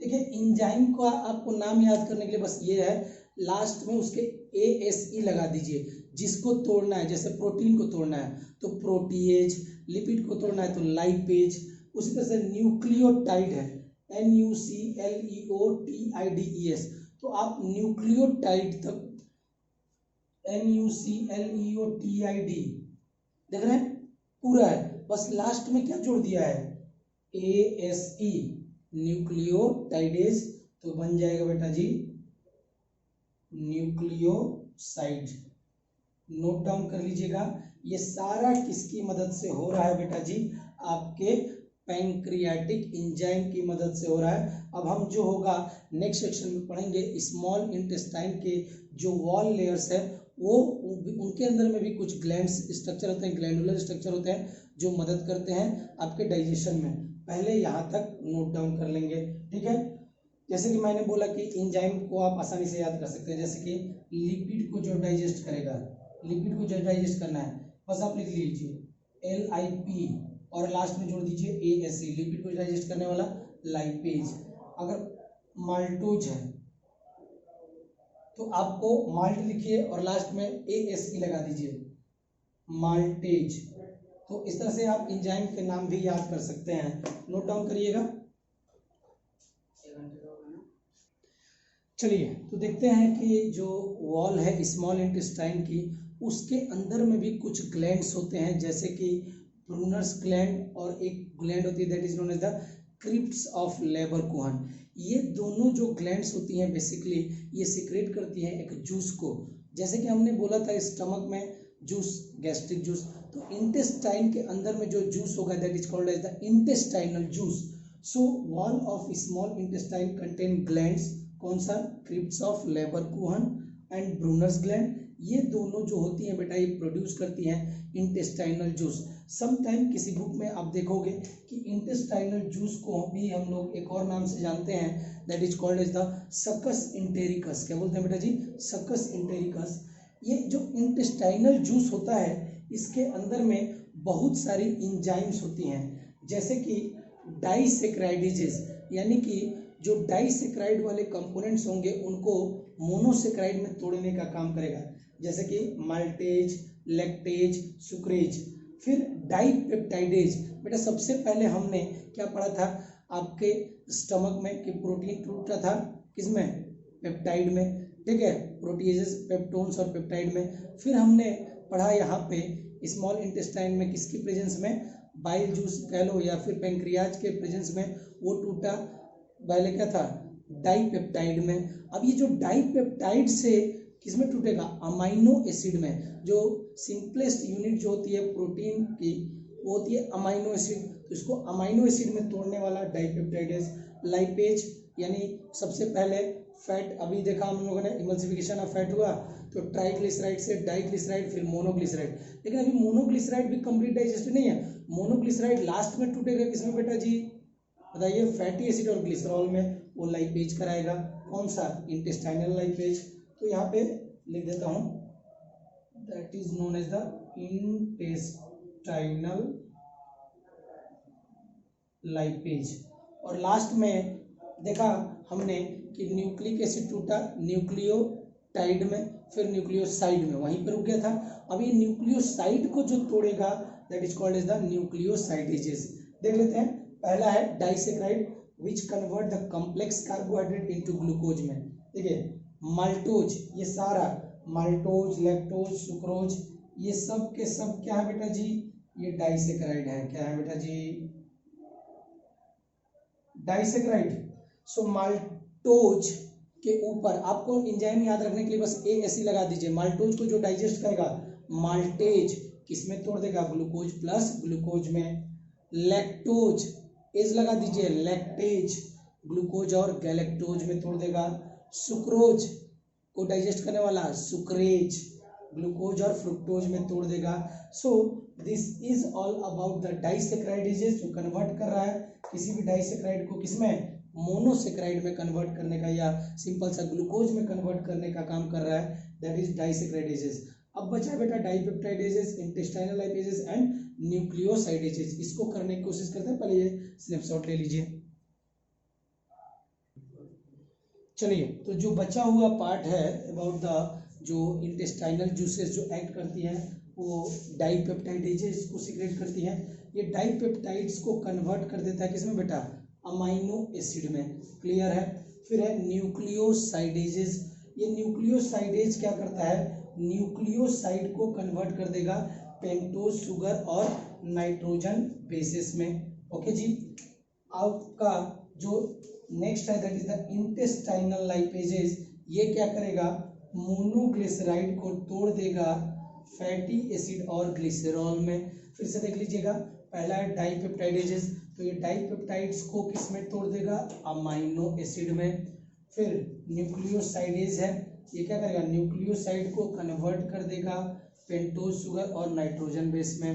देखिए एंजाइम का आपको नाम याद करने के लिए बस ये है, लास्ट में उसके ASE लगा दीजिए, जिसको तोड़ना है, जैसे प्रोटीन को तोड़ना है तो प्रोटीएज, लिपिड को तोड़ना है तो लाइपेज, उसी तरह से न्यूक्लियोटाइड है NUCLEOTIDES, तो आप न्यूक्लियोटाइड तक NUCLEOTID देख रहे हैं पूरा है, बस लास्ट में क्या जोड़ दिया है ASE, न्यूक्लियोटाइडेज, तो बन जाएगा बेटा जी न्यूक्लियोसाइड। नोट डाउन कर लीजिएगा, ये सारा किसकी मदद से हो रहा है बेटा जी, आपके पैंक्रियाटिक एंजाइम की मदद से हो रहा है। अब हम जो होगा नेक्स्ट सेक्शन में पढ़ेंगे, स्मॉल इंटेस्टाइन के जो वॉल लेयर्स है वो उनके अंदर में भी कुछ ग्लैंड्स स्ट्रक्चर होते हैं, ग्लैंडुलर स्ट्रक्चर होते हैं जो मदद करते हैं आपके डाइजेशन में। पहले यहाँ तक नोट डाउन कर लेंगे, ठीक है। जैसे कि मैंने बोला कि एंजाइम को आप आसानी से याद कर सकते हैं, जैसे कि लिपिड को जो डाइजेस्ट करेगा, लिपिड को जो डाइजेस्ट करना है बस आप लिख लीजिए LIP और लास्ट में जोड़ दीजिए ASE, लिपिड को डाइजेस्ट करने वाला लाइपेज। अगर माल्टोज है तो आपको माल्ट लिखिए और लास्ट में ASE लगा दीजिए, माल्टेज। तो इस तरह से आप एंजाइम के नाम भी याद कर सकते हैं, नोट डाउन करिएगा। चलिए तो देखते हैं कि जो वॉल है स्मॉल इंटेस्टाइन की, उसके अंदर में भी कुछ ग्लैंड्स होते हैं, जैसे कि ब्रूनर्स ग्लैंड और एक ग्लैंड होती है that is known as the crypts of Lieberkuhn. ये दोनों जो ग्लैंड्स होती हैं बेसिकली ये सिक्रेट करती हैं एक जूस को, जैसे कि हमने बोला था स्टमक में जूस, गैस्ट्रिक जूस, तो इंटेस्टाइन के अंदर में जो जूस होगा that is called as the intestinal juice. So wall of small intestine contain glands, कौन सा, crypts of Lieberkuhn and Brunner's gland. ये दोनों जो होती हैं बेटा ये प्रोड्यूस करती हैं इंटेस्टाइनल जूस। समटाइम किसी बुक में आप देखोगे कि इंटेस्टाइनल जूस को भी हम लोग एक और नाम से जानते हैं, that is called as the succus entericus. क्या बोलते हैं बेटा जी, सकस इंटेरिकस। ये जो इंटेस्टाइनल जूस होता है इसके अंदर में बहुत सारी एंजाइम्स होती हैं, जैसे कि डाइसेक्राइडेजेस, यानी कि जो डाइसेक्राइड वाले कंपोनेंट्स होंगे उनको मोनोसेक्राइड में तोड़ने का काम करेगा, जैसे कि माल्टेज, लैक्टेज, सुक्रेज। फिर डाइपेप्टाइडेज, बेटा सबसे पहले हमने क्या पढ़ा था आपके स्टमक में कि प्रोटीन टूटता था किसमें, पेप्टाइड में, ठीक है, प्रोटीजेस, पेप्टोन्स और पेप्टाइड में। फिर हमने पढ़ा यहाँ पे स्मॉल इंटेस्टाइन में किसकी प्रेजेंस में, बाइल जूस कह लो या फिर पैंक्रियाज के प्रेजेंस में वो टूटा, पहले क्या था, डाइपेप्टाइड में। अब ये जो डाइपेप्टाइड से किसमें टूटेगा, अमाइनो एसिड में। जो सिंपलेस्ट यूनिट जो होती है प्रोटीन की वो होती है अमाइनो एसिड, तो इसको अमाइनो एसिड में तोड़ने वाला डाइपेप्टाइडेज। लाइपेज यानी सबसे पहले फैट, अभी देखा हम लोगों ने इमल्सिफिकेशन ऑफ फैट हुआ तो ट्राइग्लिसराइड से डाइग्लिसराइड फिर मोनोग्लिसराइड, लेकिन अभी मोनोग्लिसराइड भी कंप्लीट डाइजेस्टेड नहीं है। मोनोग्लिसराइड लास्ट में टूटेगा किसमें बेटा जी, बताइए फैटी एसिड और ग्लिसरॉल में वो लाइपेज कराएगा कौन सा, इंटेस्टाइनल लाइपेज। तो यहाँ पे लिख देता हूँ that is known as the intestinal lipase. और लास्ट में देखा हमने कि न्यूक्लिक एसिड टूटा न्यूक्लियोटाइड में, फिर न्यूक्लियोसाइड में, वहीं पर रुक गया था। अब ये न्यूक्लियोसाइड को जो तोड़ेगा that is called as the nucleosidases. देख लेते हैं, पहला है disaccharide which convert the complex carbohydrate into glucose में। देखिए माल्टोज, ये सारा माल्टोज, लैक्टोज, सुक्रोज, ये सब के सब क्या है बेटा जी, ये डाइसेक्राइड है। क्या है बेटा जी, डाइसेक्राइड। सो माल्टोज के ऊपर आपको एंजाइम याद रखने के लिए बस ASE लगा दीजिए। माल्टोज को जो डाइजेस्ट करेगा माल्टेज किसमें तोड़ देगा, ग्लूकोज प्लस ग्लूकोज में। लैक्टोज एज लगा दीजिए, लैक्टेज ग्लूकोज और गैलेक्टोज में तोड़ देगा। सुक्रोज को डाइजेस्ट करने वाला सुक्रेज ग्लूकोज और फ्रुक्टोज में तोड़ देगा। So this is all about the disaccharidases, जो कन्वर्ट कर रहा है किसी भी डाइसेक्राइड को किसमें, मोनोसेक्राइड में कन्वर्ट करने का या सिंपल सा ग्लूकोज में कन्वर्ट करने का काम कर रहा है, दैट इज डाइसेक्राइडेजेस। अब बचा बेटा डाइपेप्टाइडेजेस, इंटेस्टाइनल लाइपेजेस एंड न्यूक्लियोसाइडेजेस। इसको करने की कोशिश करते हैं, पहले ये स्नैपशॉट ले लीजिए। चलिए, तो जो बचा हुआ पार्ट है अबाउट द जो इंटेस्टाइनल जूसेस जो एक्ट करती हैं वो डाइपेप्टाइडेजेस को सीक्रेट करती हैं। ये डाइपेप्टाइड्स को कन्वर्ट कर देता है किसमें बेटा, अमाइनो एसिड में। क्लियर है। फिर है न्यूक्लियोसाइडेजेस। ये न्यूक्लियोसाइडेज क्या करता है, न्यूक्लियोसाइड को कन्वर्ट कर देगा पेंटोज शुगर और नाइट्रोजन बेसिस में। ओके जी। आपका जो नेक्स्ट है that is the intestinal lipases. ये क्या करेगा, मोनोग्लिसराइड को तोड़ देगा फैटी एसिड और ग्लिसरॉल में। फिर से देख लीजिएगा, पहला है डाइपेप्टाइडेजेस, तो ये डाइपेप्टाइड्स को किस में तोड़ देगा, अमाइनो एसिड में। फिर न्यूक्लियोसाइडेज है, ये क्या करेगा, न्यूक्लियोसाइड को कन्वर्ट कर देगा पेंटोज शुगर और नाइट्रोजन बेस में।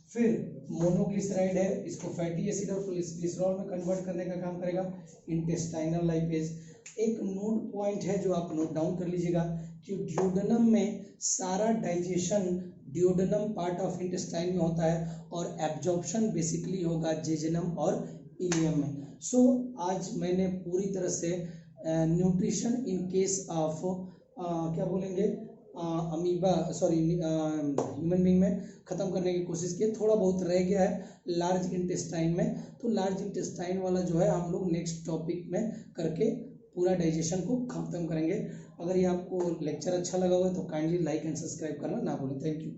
फिर मोनोग्लिसराइड है, इसको फैटी एसिड और ग्लिसरॉल में कन्वर्ट करने का काम करेगा इंटेस्टाइनल लाइपेज। एक नोट पॉइंट है जो आप नोट डाउन कर लीजिएगा कि ड्यूडेनम में सारा digestion duodenum part of intestine में होता है और एब्जॉर्प्शन बेसिकली होगा जेजेनम और इलियम में। सो आज मैंने पूरी तरह से न्यूट्रिशन इन केस ऑफ क्या बोलेंगे अमीबा ह्यूमन बींग में ख़त्म करने की कोशिश की। थोड़ा बहुत रह गया है लार्ज इंटेस्टाइन में, तो लार्ज इंटेस्टाइन वाला जो है हम लोग नेक्स्ट टॉपिक में करके पूरा डाइजेशन को खत्म करेंगे। अगर ये आपको लेक्चर अच्छा लगा हुआ है तो काइंडली लाइक एंड सब्सक्राइब करना ना भूलें। Thank you.